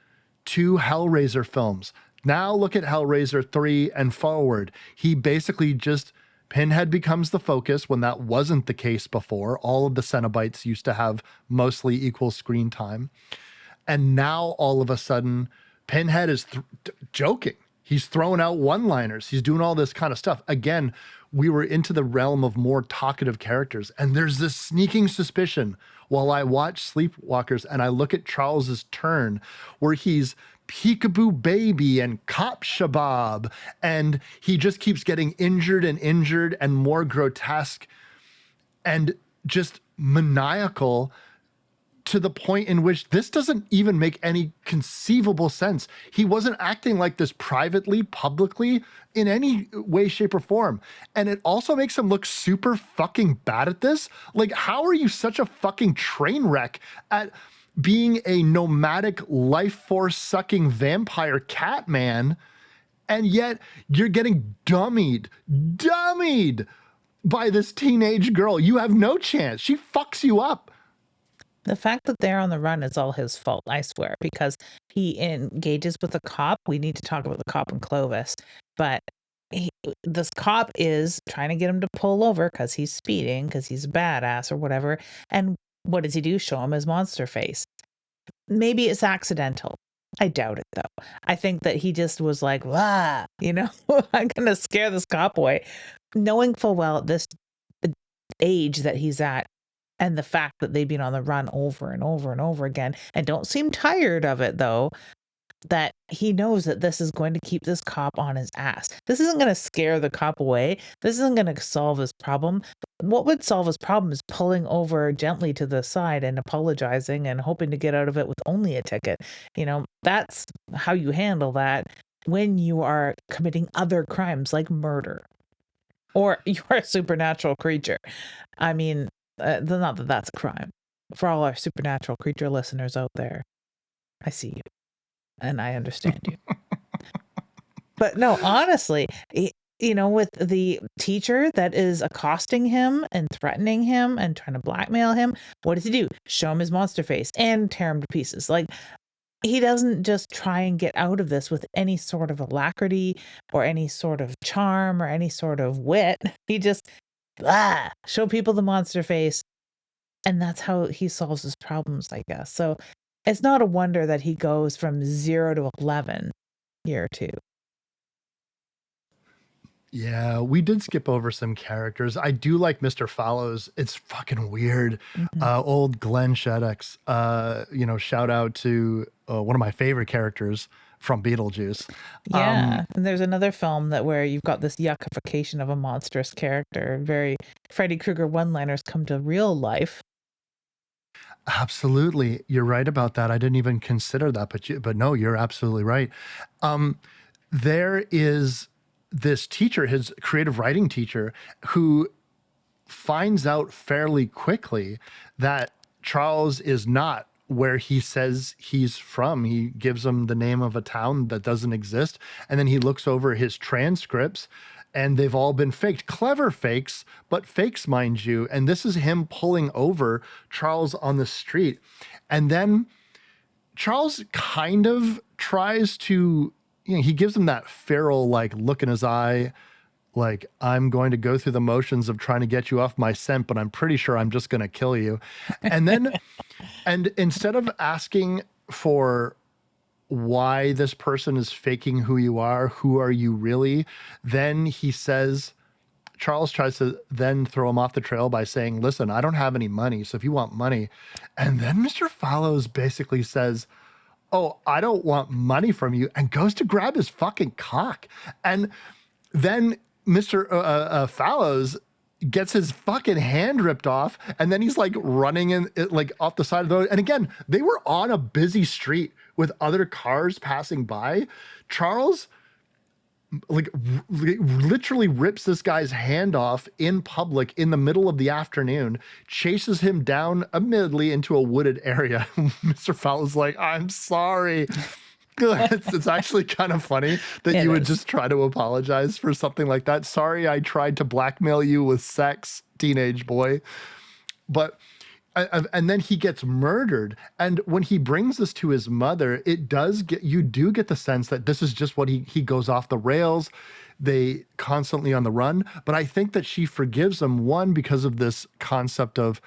Speaker 1: two Hellraiser films. Now look at Hellraiser 3 and forward. He basically just, Pinhead becomes the focus when that wasn't the case before. All of the Cenobites used to have mostly equal screen time. And now all of a sudden, Pinhead is joking. He's throwing out one-liners. He's doing all this kind of stuff. Again, we were into the realm of more talkative characters. And there's this sneaking suspicion while I watch Sleepwalkers and I look at Charles's turn where he's Peekaboo Baby and Cop Shabab, and he just keeps getting injured and more grotesque and just maniacal, to the point in which this doesn't even make any conceivable sense. He wasn't acting like this privately, publicly, in any way, shape, or form. And it also makes him look super fucking bad at this. Like, how are you such a fucking train wreck at being a nomadic life force sucking vampire cat man, and yet you're getting dummied by this teenage girl? You have no chance. She fucks you up.
Speaker 2: The fact that they're on the run is all his fault, I swear, because he engages with a cop. We need to talk about the cop in Clovis, but this cop is trying to get him to pull over because he's speeding, because he's a badass or whatever. And what does he do? Show him his monster face. Maybe it's accidental. I doubt it, though. I think that he just was like, "Ah, I'm going to scare this cop away," knowing full well at this age that he's at, and the fact that they've been on the run over and over and over again and don't seem tired of it, though, that he knows that this is going to keep this cop on his ass. This isn't going to scare the cop away. This isn't going to solve his problem. What would solve his problem is pulling over gently to the side and apologizing and hoping to get out of it with only a ticket. That's how you handle that when you are committing other crimes like murder or you're a supernatural creature. I mean, not that that's a crime. For all our supernatural creature listeners out there, I see you and I understand you. But no, honestly, with the teacher that is accosting him and threatening him and trying to blackmail him, what does he do? Show him his monster face and tear him to pieces. Like, he doesn't just try and get out of this with any sort of alacrity or any sort of charm or any sort of wit. He just show people the monster face, and that's how he solves his problems, I guess. So it's not a wonder that he goes from 0 to 11 year 2.
Speaker 1: Yeah, we did skip over some characters. I do like Mr. Fallows. It's fucking weird. Old Glenn Shaddix. Shout out to one of my favorite characters from Beetlejuice.
Speaker 2: Yeah, and there's another film where you've got this yuckification of a monstrous character. Very Freddy Krueger one-liners come to real life.
Speaker 1: Absolutely, you're right about that. I didn't even consider that, but no, you're absolutely right. There is this teacher, his creative writing teacher, who finds out fairly quickly that Charles is not where he says he's from. He gives him the name of a town that doesn't exist. And then he looks over his transcripts and they've all been faked. Clever fakes, but fakes, mind you. And this is him pulling over Charles on the street. And then Charles kind of tries to, he gives him that feral like look in his eye, like, I'm going to go through the motions of trying to get you off my scent, but I'm pretty sure I'm just going to kill you. And then, and instead of asking for why this person is faking who you are, who are you really, then he says, Charles tries to then throw him off the trail by saying, listen, I don't have any money, so if you want money. And then Mr. Fallows basically says, oh, I don't want money from you, and goes to grab his fucking cock. And then Mr. Fallows gets his fucking hand ripped off, and then he's like running in like off the side of the road. And again, they were on a busy street with other cars passing by. Charles like literally rips this guy's hand off in public in the middle of the afternoon, chases him down admittedly into a wooded area. Mr. Fallows like, I'm sorry. It's actually kind of funny that you would just try to apologize for something like that. Sorry, I tried to blackmail you with sex, teenage boy. But and then he gets murdered. And when he brings this to his mother, you do get the sense that this is just what he goes off the rails. They constantly on the run. But I think that she forgives him, one, because of this concept of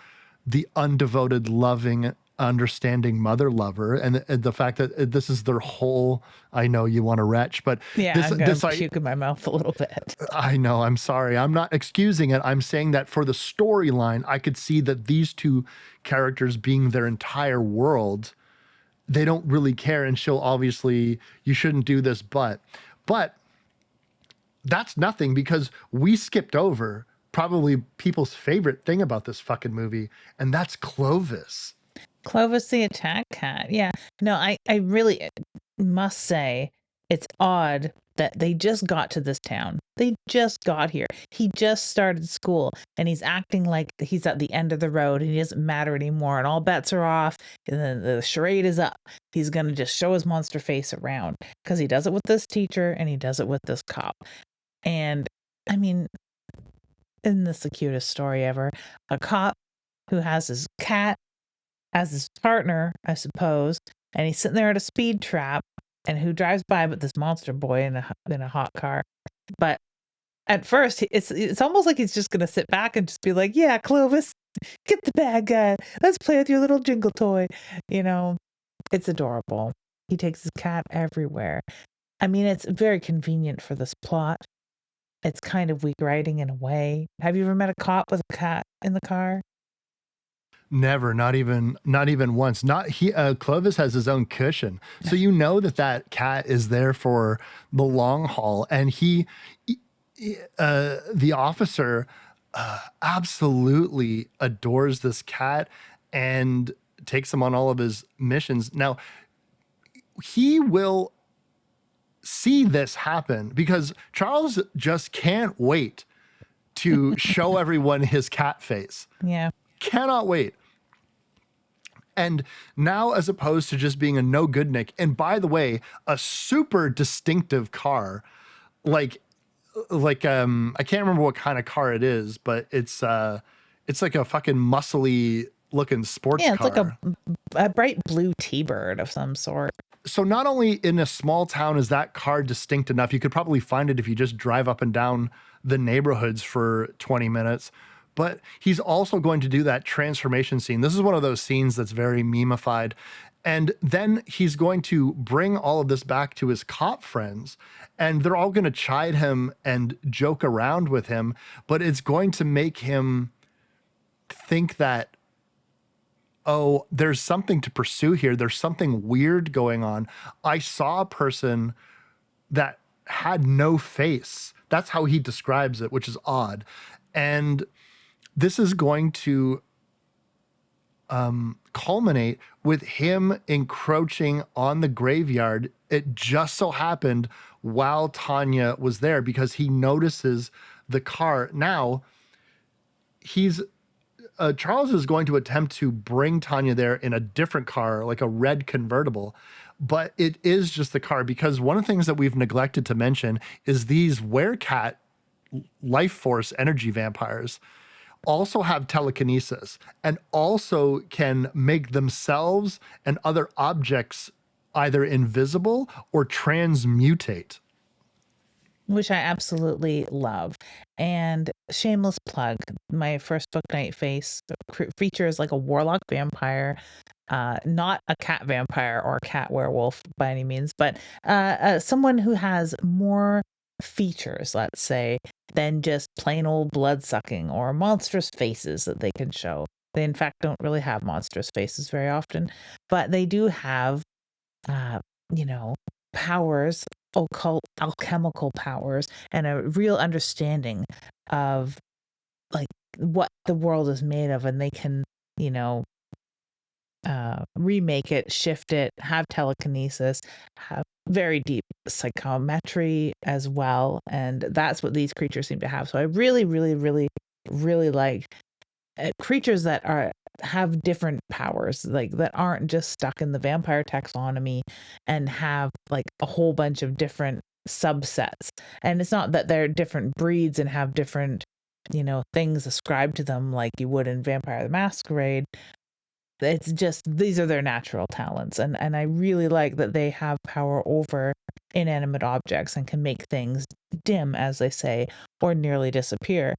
Speaker 1: the undevoted, loving, understanding mother lover, and the fact that this is their whole, I know you want to retch, but
Speaker 2: I'm going to puke in my mouth a little bit.
Speaker 1: I know, I'm sorry. I'm not excusing it. I'm saying that for the storyline, I could see that these two characters being their entire world, they don't really care. And she'll obviously, you shouldn't do this, but that's nothing, because we skipped over probably people's favorite thing about this fucking movie, and that's Clovis.
Speaker 2: Clovis the attack cat. Yeah. No, I really must say it's odd that they just got to this town. They just got here. He just started school and he's acting like he's at the end of the road and he doesn't matter anymore and all bets are off and then the charade is up. He's going to just show his monster face around because he does it with this teacher and he does it with this cop. And I mean, isn't this the cutest story ever? A cop who has his cat as his partner, I suppose, and he's sitting there at a speed trap, and who drives by but this monster boy in a hot car. But at first, it's almost like he's just gonna sit back and just be like, "Yeah, Clovis, get the bad guy. Let's play with your little jingle toy." It's adorable. He takes his cat everywhere. I mean, it's very convenient for this plot. It's kind of weak writing in a way. Have you ever met a cop with a cat in the car?
Speaker 1: Never, not even once. Clovis has his own cushion, so that cat is there for the long haul. And the officer, absolutely adores this cat and takes him on all of his missions. Now, he will see this happen because Charles just can't wait to show everyone his cat face.
Speaker 2: Yeah.
Speaker 1: Cannot wait. And now, as opposed to just being a no good Nick, and by the way, a super distinctive car, like I can't remember what kind of car it is, but it's like a fucking muscly looking sports
Speaker 2: Yeah, it's like
Speaker 1: car.
Speaker 2: a bright blue T-Bird of some sort.
Speaker 1: So not only in a small town is that car distinct enough, you could probably find it if you just drive up and down the neighborhoods for 20 minutes. But he's also going to do that transformation scene. This is one of those scenes that's very memeified. And then he's going to bring all of this back to his cop friends, and they're all going to chide him and joke around with him. But it's going to make him think that, oh, there's something to pursue here. There's something weird going on. I saw a person that had no face. That's how he describes it, which is odd. And this is going to culminate with him encroaching on the graveyard. It just so happened while Tanya was there because he notices the car. Now, he's Charles is going to attempt to bring Tanya there in a different car, like a red convertible, but it is just the car because one of the things that we've neglected to mention is these werecat life force energy vampires also have telekinesis and also can make themselves and other objects either invisible or transmutate.
Speaker 2: Which I absolutely love. And shameless plug, my first book, Night Face, features like a warlock vampire, not a cat vampire or a cat werewolf by any means, but someone who has more features, let's say, than just plain old blood sucking or monstrous faces that they can show. They, in fact, don't really have monstrous faces very often, but they do have uh, you know, powers, occult, alchemical powers, and a real understanding of like what the world is made of, and they can, you know, remake it, shift it, have telekinesis, have very deep psychometry as well, and that's what these creatures seem to have. So I really, really, really, really like creatures that have different powers, like that aren't just stuck in the vampire taxonomy and have like a whole bunch of different subsets. And it's not that they're different breeds and have different, things ascribed to them like you would in Vampire the Masquerade. It's just these are their natural talents, and I really like that they have power over inanimate objects and can make things dim, as they say, or nearly disappear.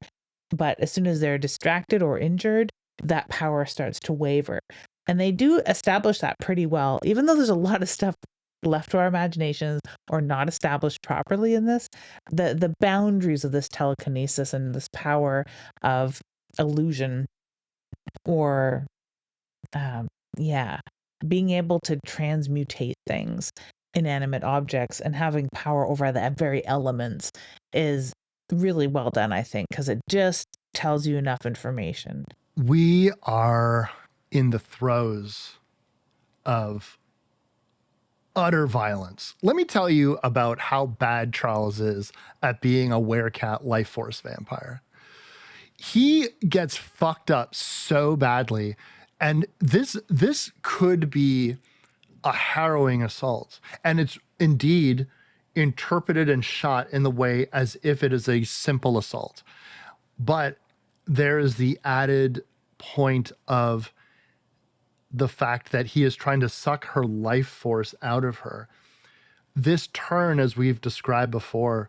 Speaker 2: But as soon as they're distracted or injured, that power starts to waver. And they do establish that pretty well, even though there's a lot of stuff left to our imaginations or not established properly in this. The boundaries of this telekinesis and this power of illusion, or yeah, being able to transmutate things, inanimate objects, and having power over the very elements is really well done, I think, because it just tells you enough information.
Speaker 1: We are in the throes of utter violence. Let me tell you about how bad Charles is at being a werecat life force vampire. He gets fucked up so badly, and this could be a harrowing assault, and it's indeed interpreted and shot in the way as if it is a simple assault. But there is the added point of the fact that he is trying to suck her life force out of her. This turn, as we've described before,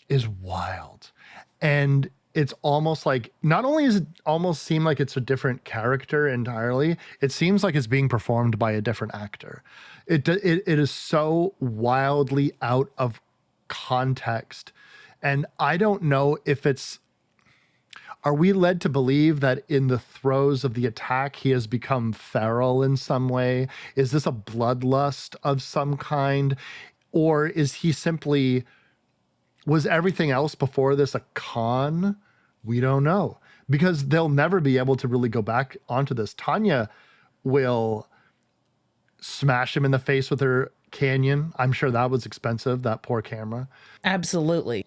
Speaker 1: is wild. And it's almost like, not only does it almost seem like it's a different character entirely, it seems like it's being performed by a different actor. It is so wildly out of context. And I don't know if are we led to believe that in the throes of the attack, he has become feral in some way? Is this a bloodlust of some kind? Or is he simply, was everything else before this a con? We don't know, because they'll never be able to really go back onto this. Tanya will smash him in the face with her canyon. I'm sure that was expensive, that poor camera.
Speaker 2: Absolutely.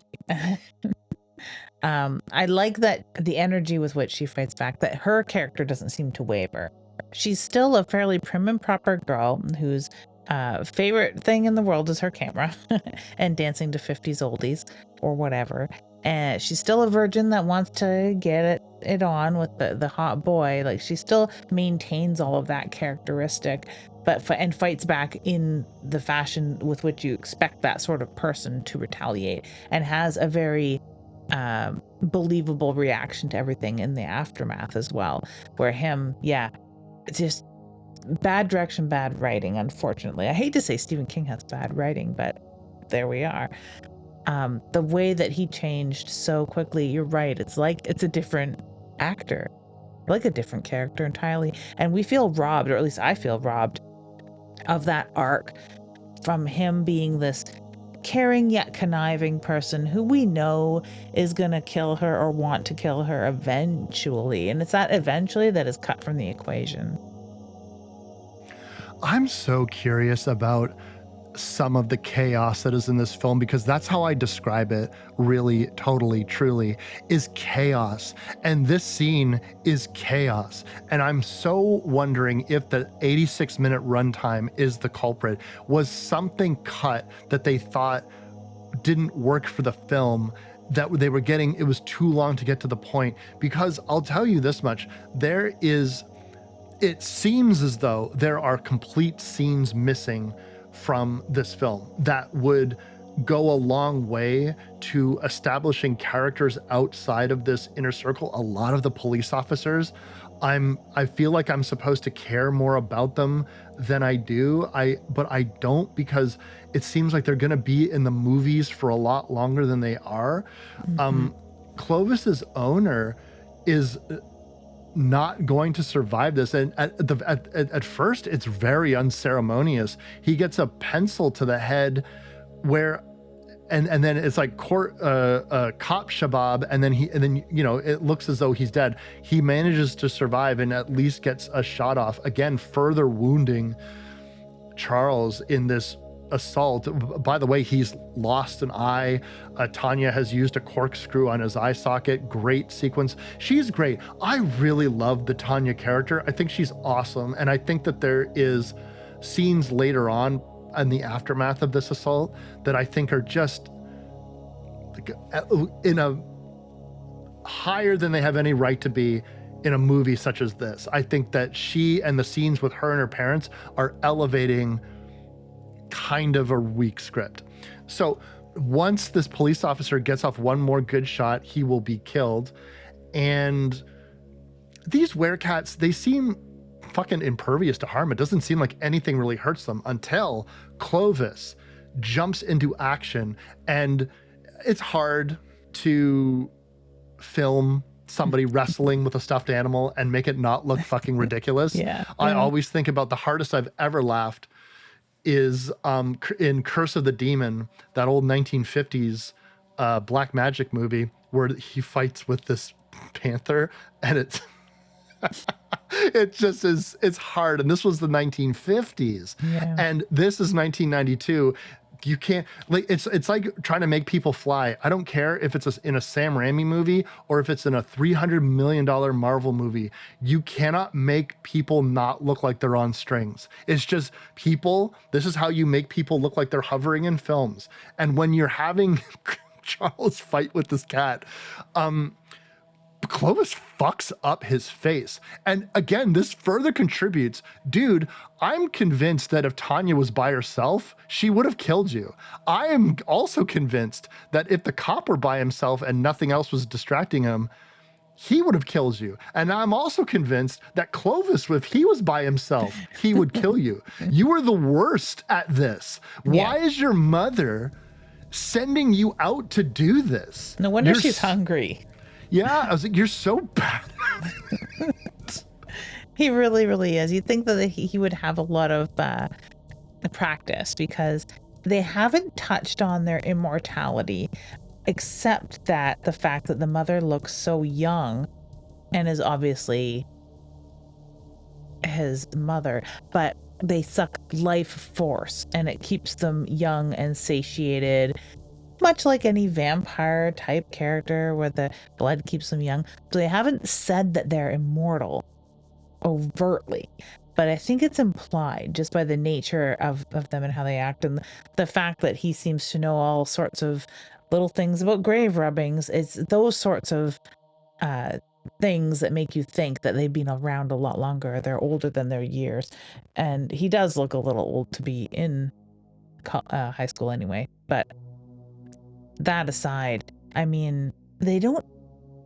Speaker 2: I like that the energy with which she fights back, that her character doesn't seem to waver. She's still a fairly prim and proper girl who's Favorite thing in the world is her camera and dancing to 50s oldies or whatever. And she's still a virgin that wants to get it on with the hot boy. Like, she still maintains all of that characteristic, but and fights back in the fashion with which you expect that sort of person to retaliate, and has a very believable reaction to everything in the aftermath as well, where him, it's just bad direction, bad writing, unfortunately. I hate to say Stephen King has bad writing, but there we are. The way that he changed so quickly, you're right, it's like it's a different actor, like a different character entirely, and we feel robbed, or at least I feel robbed, of that arc from him being this caring yet conniving person who we know is gonna kill her or want to kill her eventually, and it's that eventually that is cut from the equation.
Speaker 1: I'm so curious about some of the chaos that is in this film, because that's how I describe it, really, totally, truly, is chaos. And this scene is chaos. And I'm so wondering if the 86-minute runtime is the culprit. Was something cut that they thought didn't work for the film, that they were getting, it was too long to get to the point? Because I'll tell you this much, it seems as though there are complete scenes missing from this film that would go a long way to establishing characters outside of this inner circle. A lot of the police officers, I feel like I'm supposed to care more about them than I do. But I don't, because it seems like they're going to be in the movies for a lot longer than they are. Clovis's owner is not going to survive this, and at first it's very unceremonious. He gets a pencil to the head, where and then it's like cop shabab, and then it looks as though he's dead. He manages to survive and at least gets a shot off, again further wounding Charles in this assault. By the way, he's lost an eye. Tanya has used a corkscrew on his eye socket. Great sequence. She's great. I really love the Tanya character. I think she's awesome. And I think that there is scenes later on in the aftermath of this assault that I think are just in a higher than they have any right to be in a movie such as this. I think that she and the scenes with her and her parents are elevating kind of a weak script. So once this police officer gets off one more good shot, he will be killed. And these werecats, they seem fucking impervious to harm. It doesn't seem like anything really hurts them until Clovis jumps into action. And it's hard to film somebody wrestling with a stuffed animal and make it not look fucking ridiculous. I always think about the hardest I've ever laughed is in Curse of the Demon, that old 1950s black magic movie where he fights with this panther, and it's it just is, it's hard. And this was the 1950s, and this is 1992. You can't, like, it's like trying to make people fly. I don't care if it's in a Sam Raimi movie or if it's in a $300 million Marvel movie. You cannot make people not look like they're on strings. It's just people. This is how you make people look like they're hovering in films. And when you're having Charles fight with this cat, Clovis fucks up his face. And again, this further contributes. Dude, I'm convinced that if Tanya was by herself, she would have killed you. I am also convinced that if the cop were by himself and nothing else was distracting him, he would have killed you. And I'm also convinced that Clovis, if he was by himself, he would kill you. You are the worst at this. Why is your mother sending you out to do this?
Speaker 2: No wonder she's hungry.
Speaker 1: Yeah, I was like, you're so bad.
Speaker 2: He really, really is. You'd think that he would have a lot of practice, because they haven't touched on their immortality, except that the fact that the mother looks so young and is obviously his mother, but they suck life force and it keeps them young and satiated, much like any vampire type character where the blood keeps them young. So they haven't said that they're immortal overtly, but I think it's implied just by the nature of them and how they act, and the fact that he seems to know all sorts of little things about grave rubbings. It's those sorts of things that make you think that they've been around a lot longer. They're older than their years, and he does look a little old to be in high school anyway. But that aside, I mean, they don't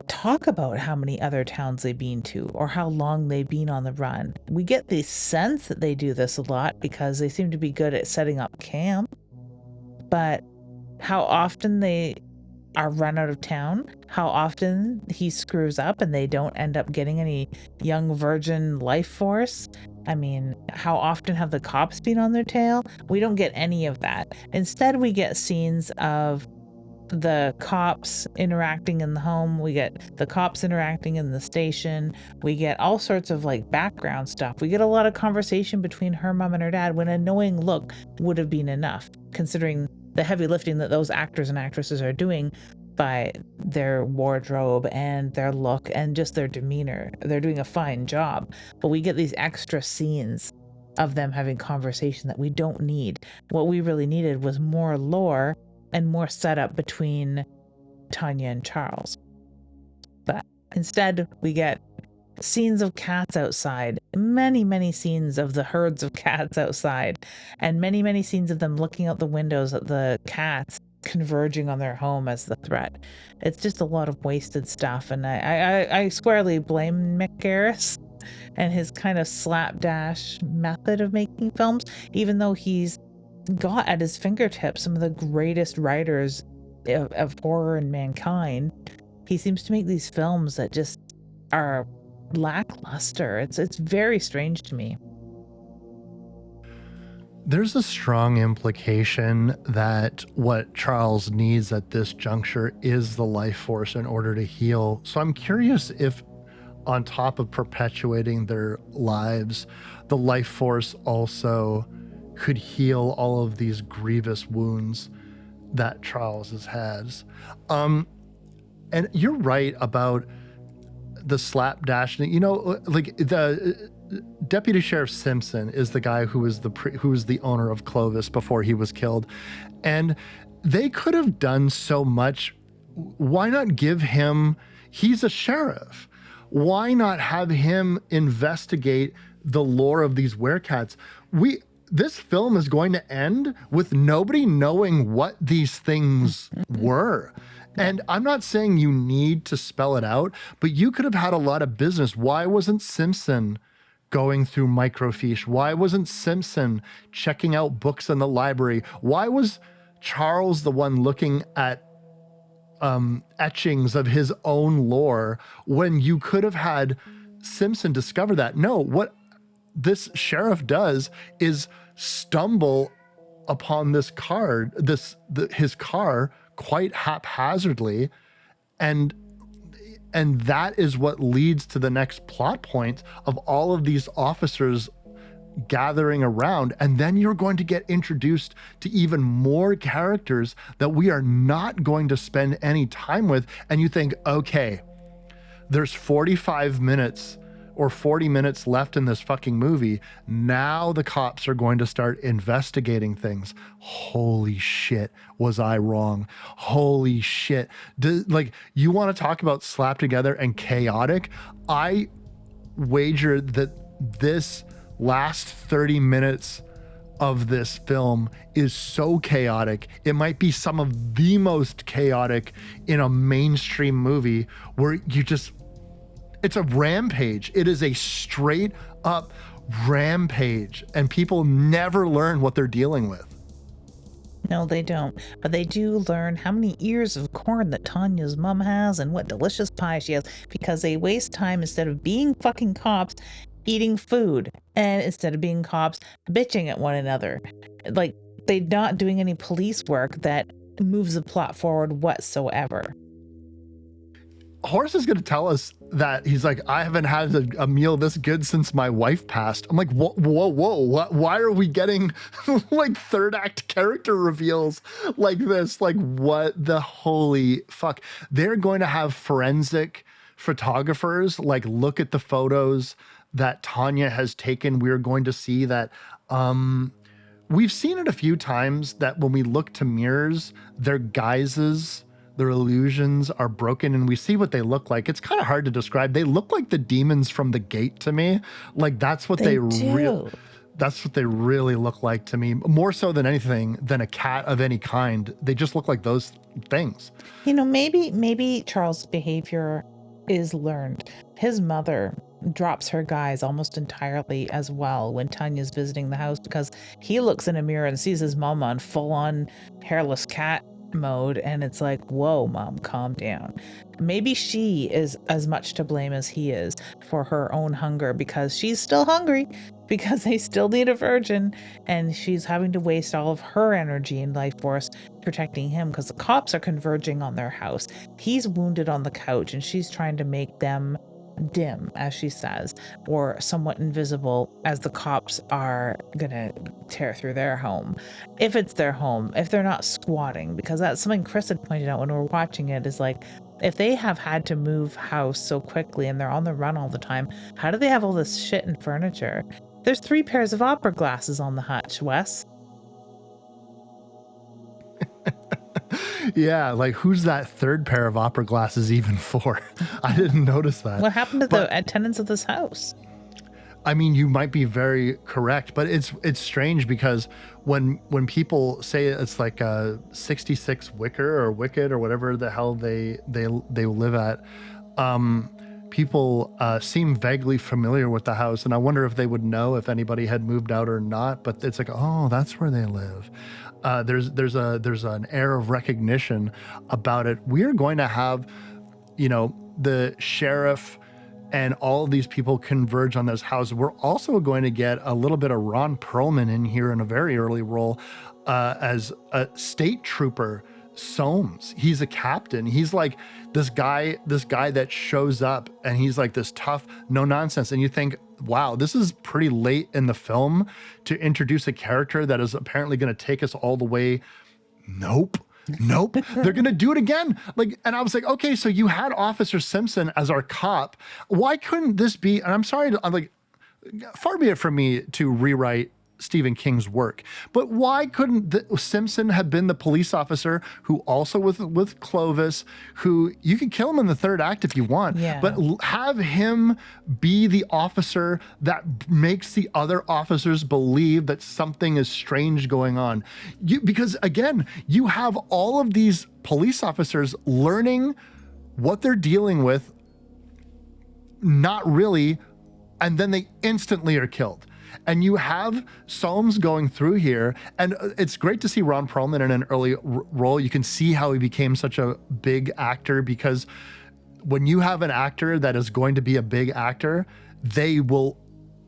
Speaker 2: talk about how many other towns they've been to or how long they've been on the run. We get the sense that they do this a lot because they seem to be good at setting up camp, but how often they are run out of town, how often he screws up and they don't end up getting any young virgin life force. I mean, how often have the cops been on their tail? We don't get any of that. Instead, we get scenes of the cops interacting in the home. We get the cops interacting in the station. We get all sorts of like background stuff. We get a lot of conversation between her mom and her dad when a knowing look would have been enough, considering the heavy lifting that those actors and actresses are doing by their wardrobe and their look and just their demeanor. They're doing a fine job, but we get these extra scenes of them having conversation that we don't need. What we really needed was more lore and more setup between Tanya and Charles. But instead, we get scenes of cats outside, many scenes of the herds of cats outside, and many scenes of them looking out the windows at the cats converging on their home as the threat. It's just a lot of wasted stuff, and I squarely blame Mick Garris and his kind of slapdash method of making films, even though he's got at his fingertips some of the greatest writers of horror in mankind. He seems to make these films that just are lackluster. It's very strange to me.
Speaker 1: There's a strong implication that what Charles needs at this juncture is the life force in order to heal. So I'm curious if, on top of perpetuating their lives, the life force also could heal all of these grievous wounds that Charles has. And you're right about the slapdash. You know, like the Deputy Sheriff Simpson is the guy who was the owner of Clovis before he was killed, and they could have done so much. Why not give him? He's a sheriff. Why not have him investigate the lore of these werecats? This film is going to end with nobody knowing what these things were. And I'm not saying you need to spell it out, but you could have had a lot of business. Why wasn't Simpson going through microfiche? Why wasn't Simpson checking out books in the library? Why was Charles the one looking at etchings of his own lore when you could have had Simpson discover that? No, what this sheriff does is stumble upon this card, his car quite haphazardly, and that is what leads to the next plot point of all of these officers gathering around. And then you're going to get introduced to even more characters that we are not going to spend any time with. And you think, okay, there's 45 minutes or 40 minutes left in this fucking movie. Now the cops are going to start investigating things. Holy shit, was I wrong? Holy shit. Like, you want to talk about slap together and chaotic? I wager that this last 30 minutes of this film is so chaotic. It might be some of the most chaotic in a mainstream movie, where you just, it's a rampage. It is a straight up rampage, and people never learn what they're dealing with.
Speaker 2: No, they don't. But they do learn how many ears of corn that Tanya's mom has and what delicious pie she has, because they waste time, instead of being fucking cops, eating food, and instead of being cops, bitching at one another. Like, they're not doing any police work that moves the plot forward whatsoever.
Speaker 1: Horace is going to tell us that he's like, I haven't had a meal this good since my wife passed. I'm like, whoa, why are we getting like third act character reveals like this? Like, what the holy fuck? They're going to have forensic photographers like look at the photos that Tanya has taken. We're going to see that we've seen it a few times that when we look to mirrors, their guises, their illusions are broken and we see what they look like. It's kind of hard to describe. They look like the demons from The Gate to me. Like that's what
Speaker 2: they do.
Speaker 1: That's what they really look like to me, more so than anything than a cat of any kind. They just look like those things.
Speaker 2: You know, maybe Charles' behavior is learned. His mother drops her guise almost entirely as well when Tanya's visiting the house, because he looks in a mirror and sees his mom on full-on hairless cat mode, and it's like, whoa, mom, calm down. Maybe she is as much to blame as he is for her own hunger, because she's still hungry, because they still need a virgin, and she's having to waste all of her energy and life force protecting him because the cops are converging on their house. He's wounded on the couch and she's trying to make them dim, as she says, or somewhat invisible as the cops are gonna tear through their home. If it's their home, if they're not squatting, because that's something Chris had pointed out when we were watching it, is like, if they have had to move house so quickly and they're on the run all the time, how do they have all this shit and furniture? There's 3 pairs of opera glasses on the hutch, Wes.
Speaker 1: Yeah, like who's that third pair of opera glasses even for? I didn't notice that.
Speaker 2: What happened to the tenants of this house?
Speaker 1: I mean, you might be very correct, but it's strange because when people say it's like a 66 Wicker or Wicked or whatever the hell they live at, people seem vaguely familiar with the house, and I wonder if they would know if anybody had moved out or not. But it's like, oh, that's where they live. There's an air of recognition about it. We're going to have, the sheriff and all of these people converge on this house. We're also going to get a little bit of Ron Perlman in here in a very early role as a state trooper. Soames, he's a captain. He's like this guy that shows up and he's like this tough, no nonsense. And you think, wow, this is pretty late in the film to introduce a character that is apparently going to take us all the way. Nope. They're going to do it again. And I was like, okay, so you had Officer Simpson as our cop. Why couldn't this be? And I'm sorry, far be it from me to rewrite Stephen King's work, but why couldn't Simpson have been the police officer who also with Clovis, who you can kill him in the third act if you want, but have him be the officer that makes the other officers believe that something is strange going on. Because again, you have all of these police officers learning what they're dealing with, not really, and then they instantly are killed. And you have Soames going through here, and it's great to see Ron Perlman in an early role. You can see how he became such a big actor, because when you have an actor that is going to be a big actor, they will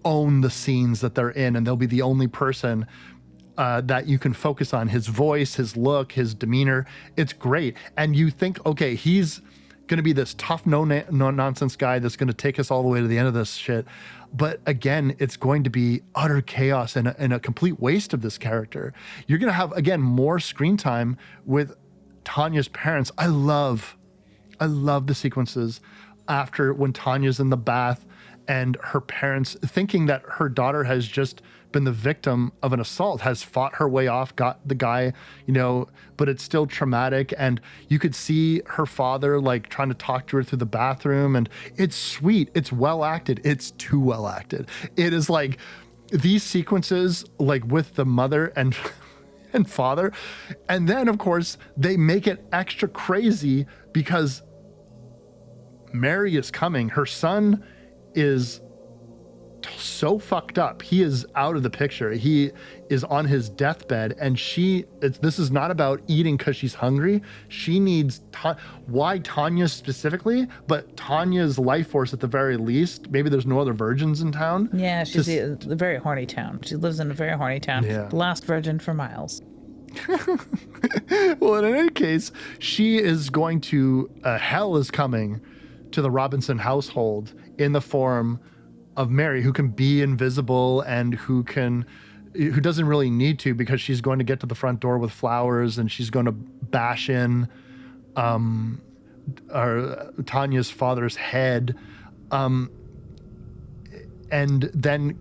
Speaker 1: own the scenes that they're in, and they'll be the only person that you can focus on. His voice, his look, his demeanor, it's great. And you think, okay, he's going to be this tough, no nonsense guy that's going to take us all the way to the end of this shit. But again, it's going to be utter chaos and a complete waste of this character. You're going to have, again, more screen time with Tanya's parents. I love the sequences after when Tanya's in the bath and her parents, thinking that her daughter has just been the victim of an assault, has fought her way off, got the guy, but it's still traumatic. And you could see her father like trying to talk to her through the bathroom, and it's sweet. It's well acted. It's too well acted. It is like these sequences, like with the mother and father. And then of course they make it extra crazy because Mary is coming. Her son is so fucked up. He is out of the picture. He is on his deathbed, and this is not about eating because she's hungry. She needs why Tanya specifically, but Tanya's life force at the very least. Maybe there's no other virgins in town.
Speaker 2: Yeah, she's a very horny town. She lives in a very horny town. Yeah. The last virgin for miles.
Speaker 1: Well, in any case, she is going to hell is coming to the Robinson household in the form of Mary, who can be invisible and who doesn't really need to, because she's going to get to the front door with flowers and she's going to bash in Tanya's father's head. and then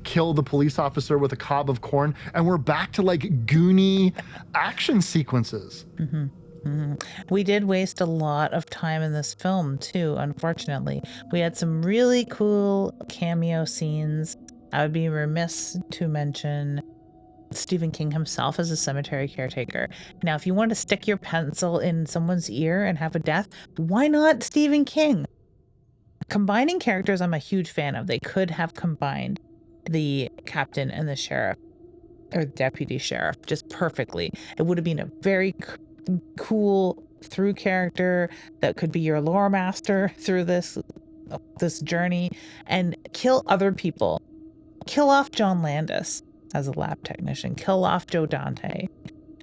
Speaker 1: kill the police officer with a cob of corn, and we're back to like Goonie action sequences.
Speaker 2: We did waste a lot of time in this film too, unfortunately. We had some really cool cameo scenes. I would be remiss to mention Stephen King himself as a cemetery caretaker. Now, if you want to stick your pencil in someone's ear and have a death, why not Stephen King? Combining characters, I'm a huge fan of. They could have combined the captain and the sheriff, or deputy sheriff, just perfectly. It would have been a very cool through character that could be your lore master through this journey, and kill other people. Kill off John Landis as a lab technician. Kill off Joe Dante.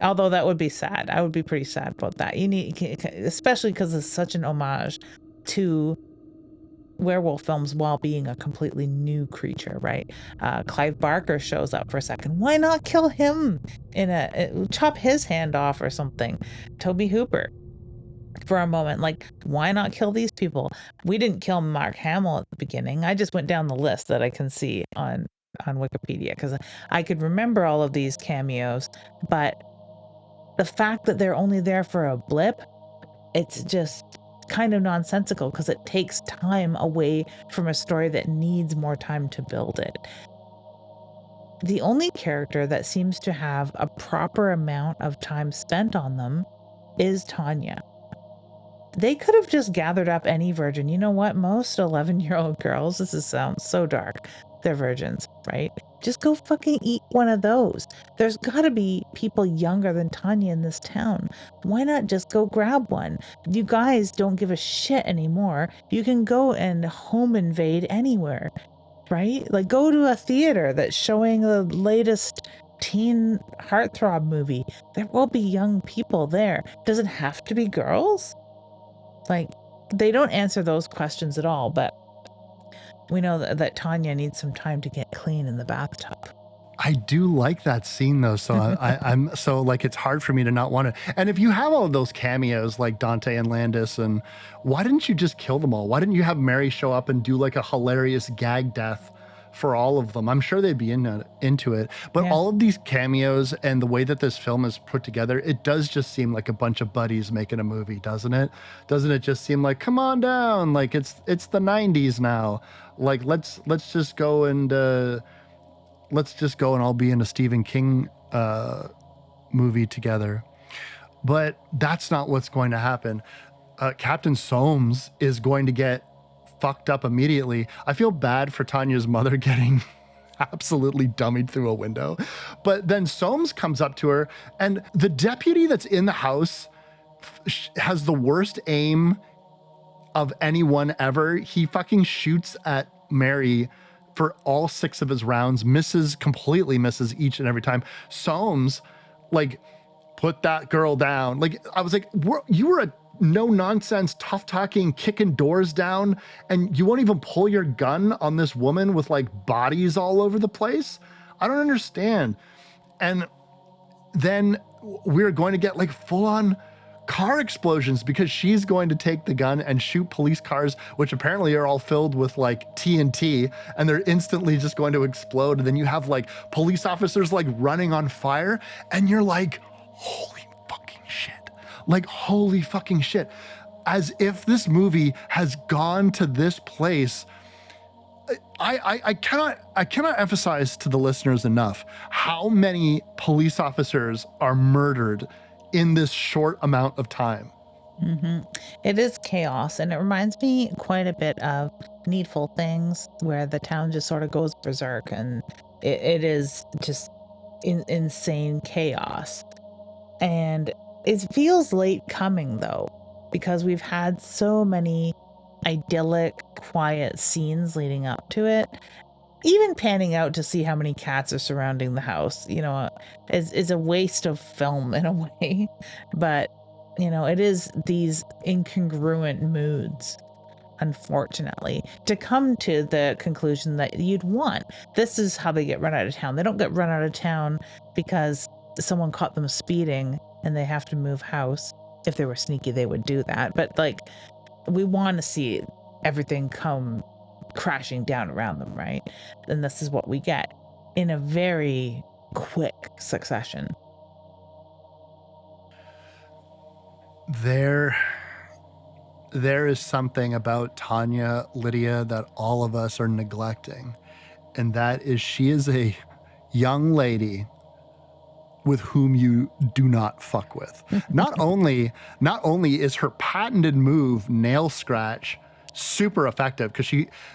Speaker 2: Although that would be sad. I would be pretty sad about that. You need, especially because it's such an homage to werewolf films while being a completely new creature, right? Clive Barker shows up for a second. Why not kill him chop his hand off or something? Toby Hooper for a moment. Like, why not kill these people? We didn't kill Mark Hamill at the beginning. I just went down the list that I can see on Wikipedia because I could remember all of these cameos, but the fact that they're only there for a blip, it's just kind of nonsensical because it takes time away from a story that needs more time to build it. The only character that seems to have a proper amount of time spent on them is Tanya. They could have just gathered up any virgin. You know what? Most 11-year-old girls, sounds so dark, they're virgins, right? Just go fucking eat one of those. There's got to be people younger than Tanya in this town. Why not just go grab one? You guys don't give a shit anymore. You can go and home invade anywhere, right? Like, go to a theater that's showing the latest teen heartthrob movie. There will be young people there. Does it have to be girls? Like, they don't answer those questions at all, but we know that Tanya needs some time to get clean in the bathtub.
Speaker 1: I do like that scene though, so I'm so like it's hard for me to not want to. And if you have all of those cameos like Dante and Landis, and why didn't you just kill them all? Why didn't you have Mary show up and do like a hilarious gag death for all of them? I'm sure they'd be into it. But all of these cameos and the way that this film is put together, it does just seem like a bunch of buddies making a movie, doesn't it? Doesn't it just seem like, come on down, like it's the 90s now. Like let's just go and all be in a Stephen King movie together. But that's not what's going to happen. Captain Soames is going to get fucked up immediately. I feel bad for Tanya's mother getting absolutely dummied through a window. But then Soames comes up to her, and the deputy that's in the house has the worst aim of anyone ever. He fucking shoots at Mary for all 6 of his rounds, completely misses each and every time. Soames, like, put that girl down. Like, I was like, you were a no nonsense, tough talking, kicking doors down, and you won't even pull your gun on this woman with like bodies all over the place? I don't understand. And then we're going to get like full on car explosions because she's going to take the gun and shoot police cars, which apparently are all filled with like TNT, and they're instantly just going to explode. And then you have like police officers like running on fire, and you're like, holy fucking shit. Like, holy fucking shit. As if this movie has gone to this place. I cannot emphasize to the listeners enough how many police officers are murdered in this short amount of time.
Speaker 2: Mm-hmm. It is chaos, and it reminds me quite a bit of Needful Things, where the town just sort of goes berserk, and it is just insane chaos. And it feels late coming though, because we've had so many idyllic, quiet scenes leading up to it. Even panning out to see how many cats are surrounding the house, is a waste of film in a way. But, it is these incongruent moods, unfortunately, to come to the conclusion that you'd want. This is how they get run out of town. They don't get run out of town because someone caught them speeding and they have to move house. If they were sneaky, they would do that. But like, we want to see everything come crashing down around them, right? And this is what we get in a very quick succession.
Speaker 1: There is something about Tanya Lydia that all of us are neglecting, and that is she is a young lady with whom you do not fuck with. Not only is her patented move, nail scratch, super effective, because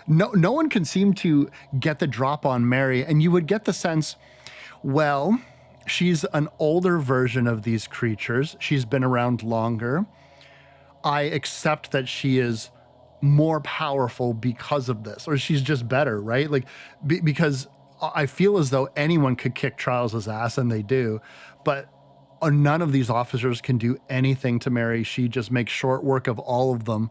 Speaker 1: no one can seem to get the drop on Mary, and you would get the sense, well, she's an older version of these creatures. She's been around longer. I accept that she is more powerful because of this, or she's just better, right? Like, because I feel as though anyone could kick Charles's ass, and they do, but none of these officers can do anything to Mary. She just makes short work of all of them.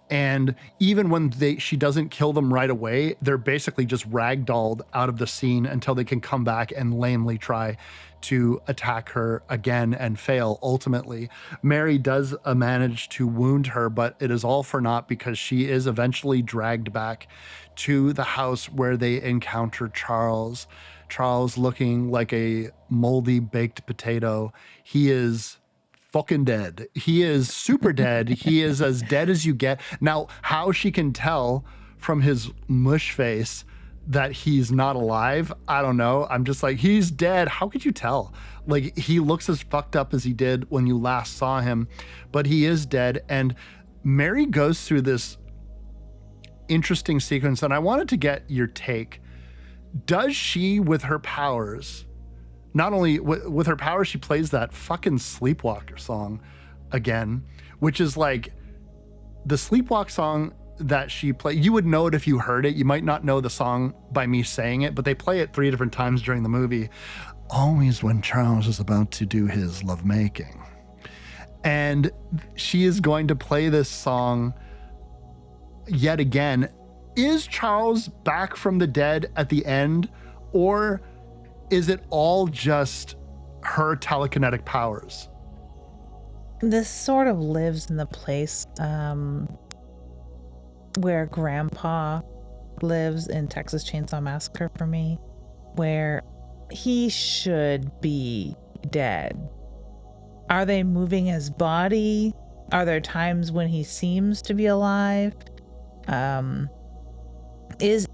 Speaker 1: And even when she doesn't kill them right away, they're basically just ragdolled out of the scene until they can come back and lamely try to attack her again and fail ultimately. Mary does manage to wound her, but it is all for naught because she is eventually dragged back to the house where they encounter Charles. Charles looking like a moldy baked potato. He is fucking dead. He is super dead. He is as dead as you get. Now, how she can tell from his mush face that he's not alive, I don't know. I'm just like, he's dead. How could you tell? Like, he looks as fucked up as he did when you last saw him, but he is dead. And Mary goes through this interesting sequence, and I wanted to get your take. Does she, with her powers, not only with her power, she plays that fucking Sleepwalker song again, which is like the Sleepwalk song that she played. You would know it if you heard it. You might not know the song by me saying it, but they play it 3 different times during the movie. Always when Charles is about to do his lovemaking. And she is going to play this song yet again. Is Charles back from the dead at the end, or is it all just her telekinetic powers?
Speaker 2: This sort of lives in the place where Grandpa lives in Texas Chainsaw Massacre for me, where he should be dead. Are they moving his body? Are there times when he seems to be alive? Is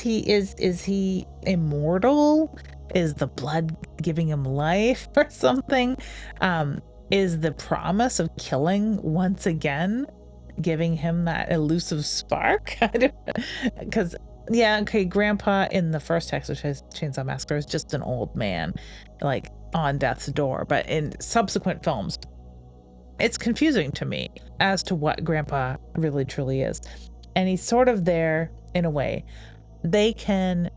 Speaker 2: he immortal? Is the blood giving him life or something? Is the promise of killing once again giving him that elusive spark? Because Grandpa in the first Texas Chainsaw Massacre is just an old man, like on death's door. But in subsequent films, it's confusing to me as to what Grandpa really truly is. And he's sort of there in a way. They can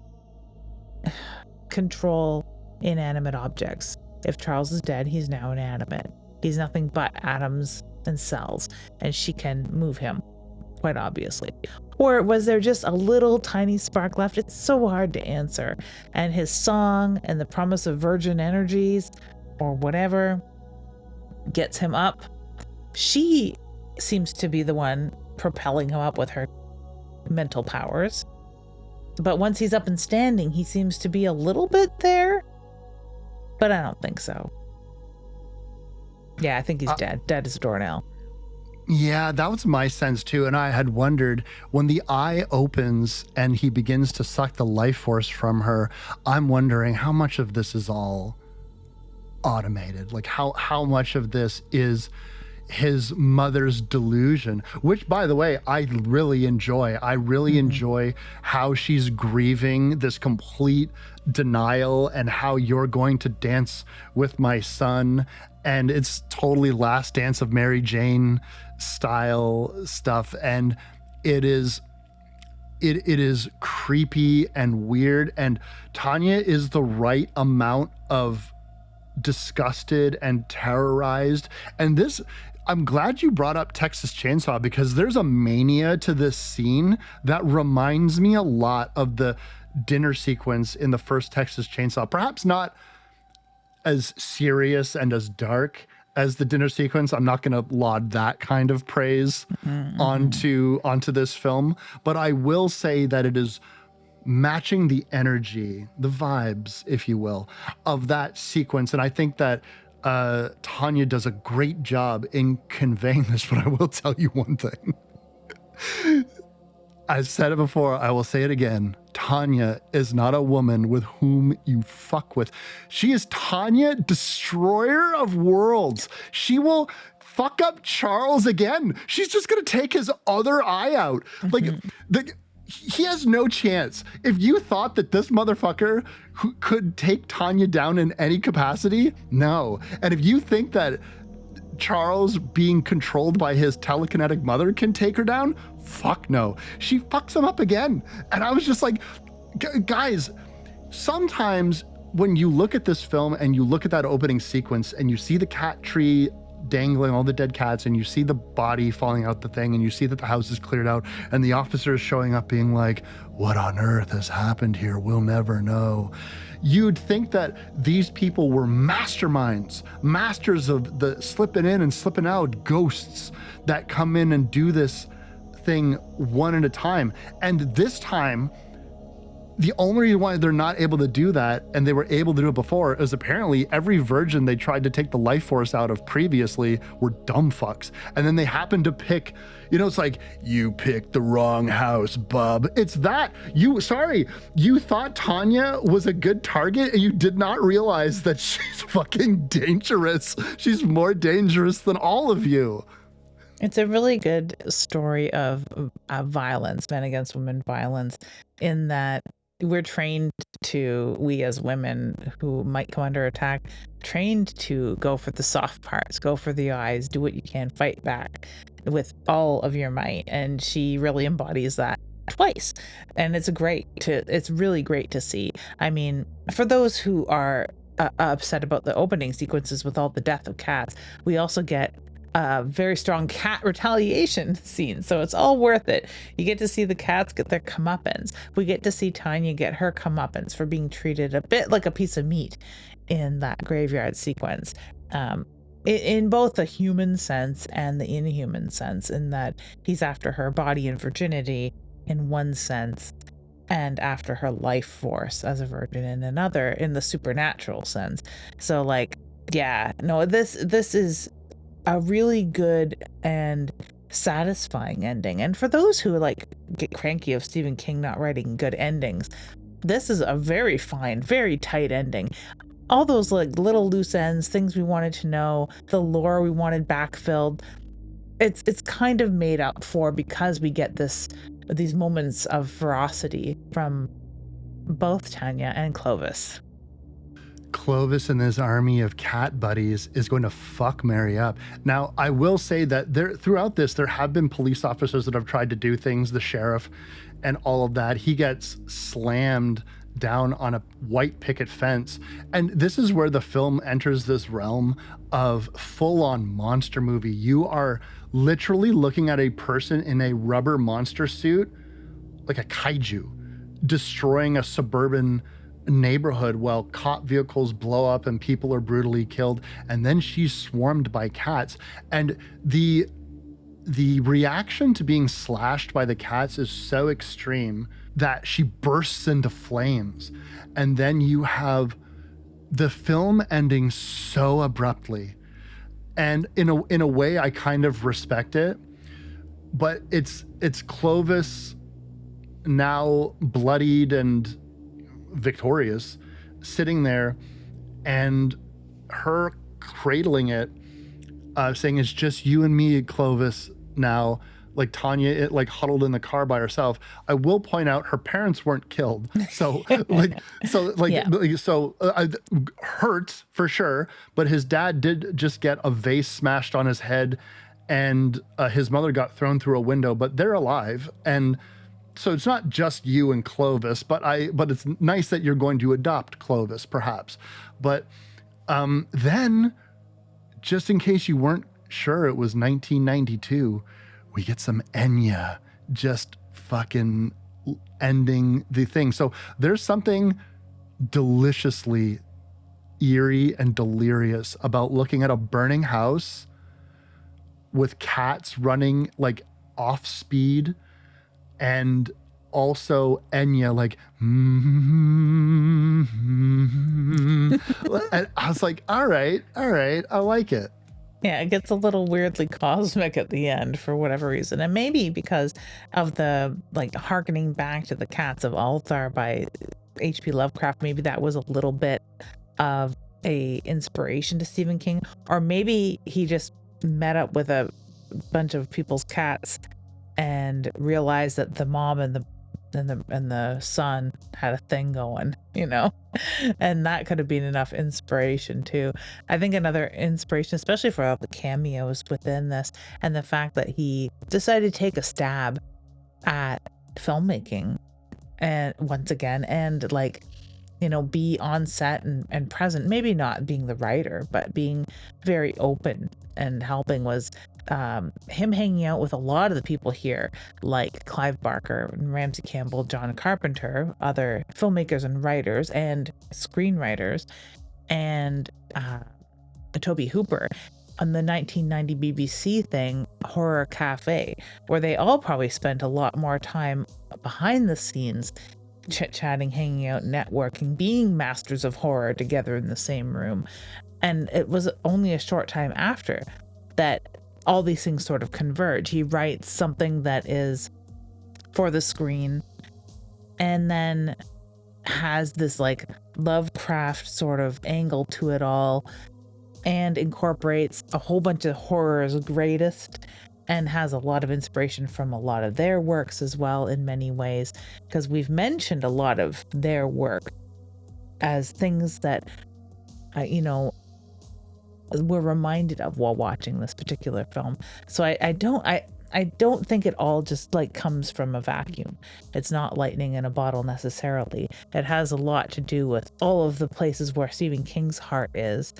Speaker 2: control inanimate objects. If Charles is dead, he's now inanimate. He's nothing but atoms and cells, and she can move him, quite obviously. Or was there just a little tiny spark left? It's so hard to answer. And his song and the promise of virgin energies or whatever gets him up. She seems to be the one propelling him up with her mental powers. But once he's up and standing, he seems to be a little bit there. But I don't think so. Yeah, I think he's dead. Dead as a doornail.
Speaker 1: Yeah, that was my sense too. And I had wondered, when the eye opens and he begins to suck the life force from her, I'm wondering how much of this is all automated. Like how much of this is his mother's delusion, which, by the way, I really enjoy. I really enjoy how she's grieving this complete denial and how you're going to dance with my son. And it's totally Last Dance of Mary Jane style stuff. And it is creepy and weird. And Tanya is the right amount of disgusted and terrorized. And this, I'm glad you brought up Texas Chainsaw, because there's a mania to this scene that reminds me a lot of the dinner sequence in the first Texas Chainsaw. Perhaps not as serious and as dark as the dinner sequence. I'm not going to laud that kind of praise onto this film, but I will say that it is matching the energy, the vibes, if you will, of that sequence. And I think that Tanya does a great job in conveying this, but I will tell you one thing. I've said it before, I will say it again. Tanya is not a woman with whom you fuck with. She is Tanya, destroyer of worlds. She will fuck up Charles again. She's just going to take his other eye out. Like, he has no chance. If you thought that this motherfucker could take Tanya down in any capacity, no. And if you think that Charles being controlled by his telekinetic mother can take her down, fuck no. She fucks him up again. And I was just like, guys, sometimes when you look at this film and you look at that opening sequence and you see the cat tree dangling all the dead cats and you see the body falling out the thing and you see that the house is cleared out and the officer is showing up being like, what on earth has happened here? We'll never know. You'd think that these people were masterminds, masters of the slipping in and slipping out, ghosts that come in and do this thing one at a time. And this time, the only reason why they're not able to do that, and they were able to do it before, is apparently every virgin they tried to take the life force out of previously were dumb fucks. And then they happened to pick, it's like, you picked the wrong house, bub. It's that. You thought Tanya was a good target and you did not realize that she's fucking dangerous. She's more dangerous than all of you.
Speaker 2: It's a really good story of violence, men against women violence, in that we're trained we as women who might come under attack, trained to go for the soft parts, go for the eyes, do what you can, fight back with all of your might. And she really embodies that twice. And it's really great to see. I mean, for those who are upset about the opening sequences with all the death of cats, we also get a very strong cat retaliation scene, so it's all worth it. You get to see the cats get their comeuppance. We get to see Tanya get her comeuppance for being treated a bit like a piece of meat in that graveyard sequence, in both the human sense and the inhuman sense, in that he's after her body and virginity in one sense, and after her life force as a virgin in another, in the supernatural sense. So this is a really good and satisfying ending. And for those who get cranky of Stephen King not writing good endings, this is a very fine, very tight ending. All those little loose ends, things we wanted to know, the lore we wanted backfilled, it's kind of made up for because we get these moments of ferocity from both Tanya and Clovis.
Speaker 1: Clovis and his army of cat buddies is going to fuck Mary up. Now, I will say that throughout this, there have been police officers that have tried to do things, the sheriff and all of that. He gets slammed down on a white picket fence. And this is where the film enters this realm of full-on monster movie. You are literally looking at a person in a rubber monster suit, like a kaiju, destroying a suburban neighborhood while cop vehicles blow up and people are brutally killed. And then she's swarmed by cats. And the reaction to being slashed by the cats is so extreme that she bursts into flames. And then you have the film ending so abruptly. And in a way, I kind of respect it. But it's Clovis, now bloodied and victorious, sitting there, and her cradling it, saying, it's just you and me, Clovis, now. Like Tanya, huddled in the car by herself. I will point out her parents weren't killed, so hurt for sure. But his dad did just get a vase smashed on his head, and his mother got thrown through a window. But they're alive, and so it's not just you and Clovis. But it's nice that you're going to adopt Clovis, perhaps. But then, just in case you weren't sure, it was 1992. We get some Enya just fucking ending the thing. So there's something deliciously eerie and delirious about looking at a burning house with cats running like off speed, and also Enya like and I was like, all right, I like it.
Speaker 2: Yeah, it gets a little weirdly cosmic at the end for whatever reason. And maybe because of the like harkening back to the Cats of Althar by H.P. Lovecraft, maybe that was a little bit of a inspiration to Stephen King. Or maybe he just met up with a bunch of people's cats and realized that the mom and the son had a thing going, and that could have been enough inspiration too. I think another inspiration, especially for all the cameos within this, and the fact that he decided to take a stab at filmmaking, and once again, and like, be on set and present, maybe not being the writer, but being very open and helping, was him hanging out with a lot of the people here, like Clive Barker, Ramsey Campbell, John Carpenter, other filmmakers and writers and screenwriters, and Toby Hooper on the 1990 BBC thing, Horror Cafe, where they all probably spent a lot more time behind the scenes, chit-chatting, hanging out, networking, being masters of horror together in the same room. And it was only a short time after that all these things sort of converge. He writes something that is for the screen, and then has this like Lovecraft sort of angle to it all, and incorporates a whole bunch of horror's greatest, and has a lot of inspiration from a lot of their works as well in many ways, because we've mentioned a lot of their work as things that we're reminded of while watching this particular film. So I don't think it all just like comes from a vacuum. It's not lightning in a bottle necessarily. It has a lot to do with all of the places where Stephen King's heart is,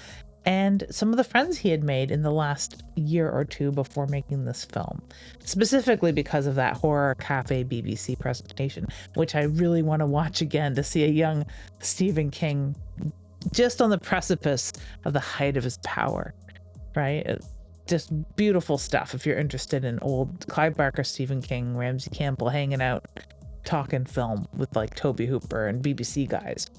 Speaker 2: and some of the friends he had made in the last year or two before making this film, specifically because of that Horror Cafe BBC presentation, which I really want to watch again to see a young Stephen King just on the precipice of the height of his power, right? Just beautiful stuff if you're interested in old Clive Barker, Stephen King, Ramsey Campbell hanging out, talking film with like Toby Hooper and BBC guys.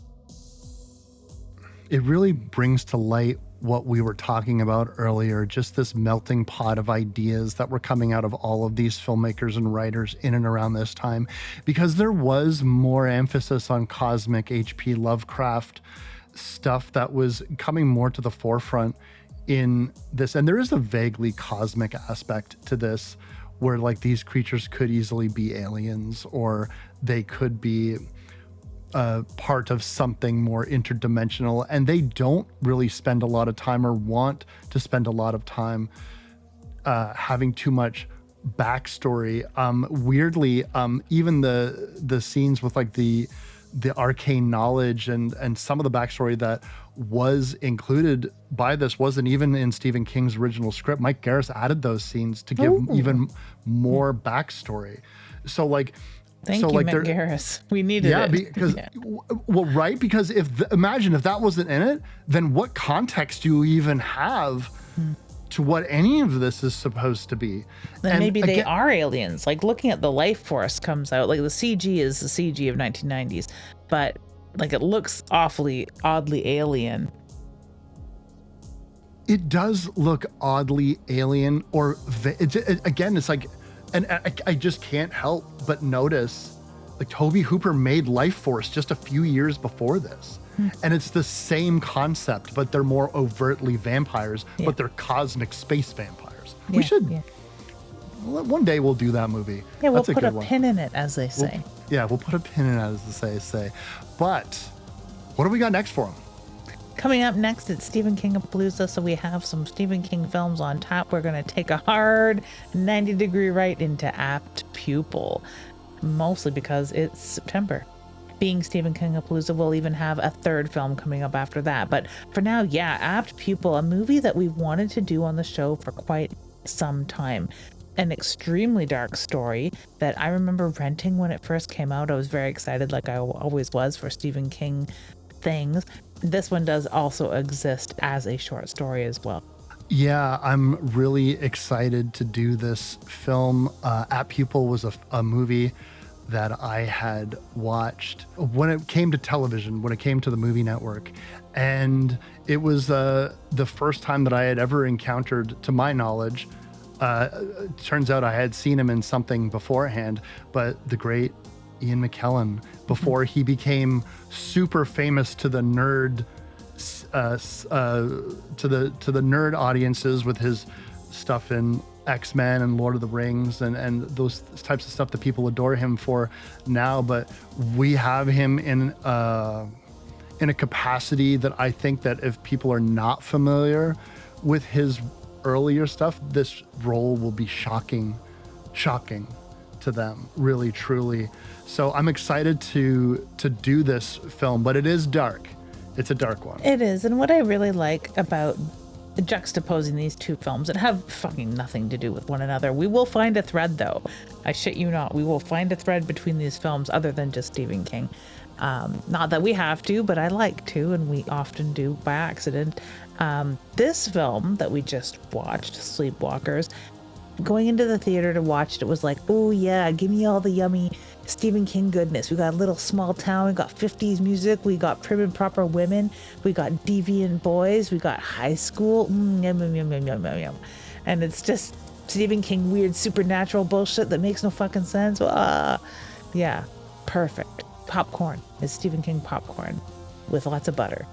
Speaker 1: It really brings to light what we were talking about earlier, just this melting pot of ideas that were coming out of all of these filmmakers and writers in and around this time, because there was more emphasis on cosmic H.P. Lovecraft stuff that was coming more to the forefront in this. And there is a vaguely cosmic aspect to this, where like these creatures could easily be aliens, or they could be part of something more interdimensional, and they don't really spend a lot of time or want to spend a lot of time having too much backstory. Weirdly, even the scenes with like the arcane knowledge and some of the backstory that was included by this wasn't even in Stephen King's original script. Mike Garris added those scenes to give even more backstory. So like,
Speaker 2: Thank you, Mike Garris. We needed it.
Speaker 1: Because, well, right? Because imagine if that wasn't in it, then what context do you even have to what any of this is supposed to be?
Speaker 2: Then maybe they are aliens. Like looking at the life force comes out, like the CG is the CG of 1990s, but like it looks oddly alien.
Speaker 1: It does look oddly alien, or again, it's like, and I just can't help but notice, like Toby Hooper made Life Force just a few years before this. And it's the same concept, but they're more overtly vampires, but they're cosmic space vampires. We should, one day we'll do that movie.
Speaker 2: Yeah, we'll put a pin in it, as they say.
Speaker 1: We'll put a pin in it, as they say. But what do we got next for them?
Speaker 2: Coming up next, it's Stephen Kingapalooza, so we have some Stephen King films on tap. We're going to take a hard 90-degree right into Apt Pupil, mostly because it's September. Being Stephen Kingapalooza, we'll even have a third film coming up after that. But for now, Apt Pupil, a movie that we've wanted to do on the show for quite some time. An extremely dark story that I remember renting when it first came out. I was very excited, like I always was, for Stephen King things. this one does also exist as a short story as well.
Speaker 1: Yeah, I'm really excited to do this film. At Pupil was a movie that I had watched when it came to television, when it came to the movie network. And it was the first time that I had ever encountered, to my knowledge, turns out I had seen him in something beforehand, but the great Ian McKellen, before he became super famous to the nerd to the nerd audiences with his stuff in X-Men and Lord of the Rings and those types of stuff that people adore him for now. But we have him in a capacity that I think that if people are not familiar with his earlier stuff, this role will be shocking to them, really, truly. So I'm excited to do this film, but it is dark. It's a dark one.
Speaker 2: It is. And what I really like about juxtaposing these two films that have fucking nothing to do with one another, we will find a thread, though. I shit you not. We will find a thread between these films other than just Stephen King. Not that we have to, but I like to, and we often do by accident. This film that we just watched, Sleepwalkers, going into the theater to watch it was like, oh yeah, give me all the yummy Stephen King goodness. We got a little small town, we got 50s music, we got prim and proper women, we got deviant boys, we got high school, yum, yum, yum, yum, yum, yum. And it's just Stephen King weird supernatural bullshit that makes no fucking sense. Yeah, perfect. Popcorn. It's Stephen King popcorn with lots of butter.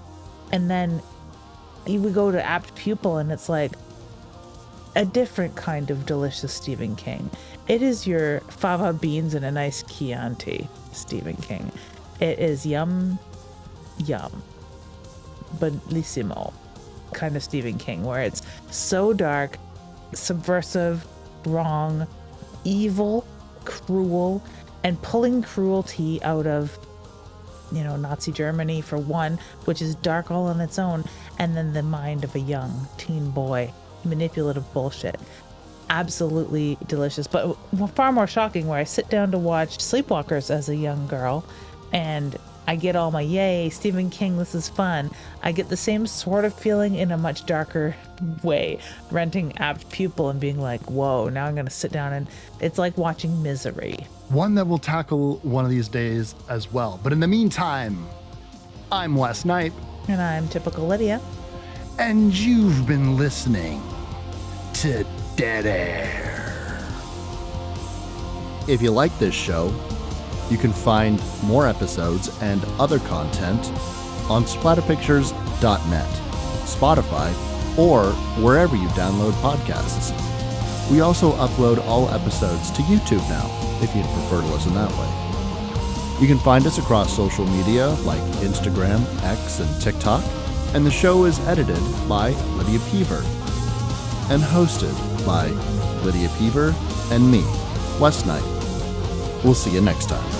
Speaker 2: And then you would go to Apt Pupil and it's like a different kind of delicious Stephen King. It is your fava beans and a nice Chianti Stephen King. It is yum, bellissimo kind of Stephen King, where it's so dark, subversive, wrong, evil, cruel, and pulling cruelty out of, Nazi Germany for one, which is dark all on its own, and then the mind of a young teen boy. Manipulative bullshit. Absolutely delicious, but far more shocking, where I sit down to watch Sleepwalkers as a young girl and I get all my yay, Stephen King, this is fun. I get the same sort of feeling in a much darker way, renting Apt Pupil and being like, whoa, now I'm going to sit down, and it's like watching Misery.
Speaker 1: One that we'll tackle one of these days as well. But in the meantime, I'm Wes Knipe.
Speaker 2: And I'm Typical Lydia.
Speaker 1: And you've been listening to Dead Air. If you like this show, you can find more episodes and other content on splatterpictures.net, Spotify, or wherever you download podcasts. We also upload all episodes to YouTube now, if you'd prefer to listen that way. You can find us across social media like Instagram, X, and TikTok. And the show is edited by Lydia Peever and hosted by Lydia Peever and me, Wes Knipe. We'll see you next time.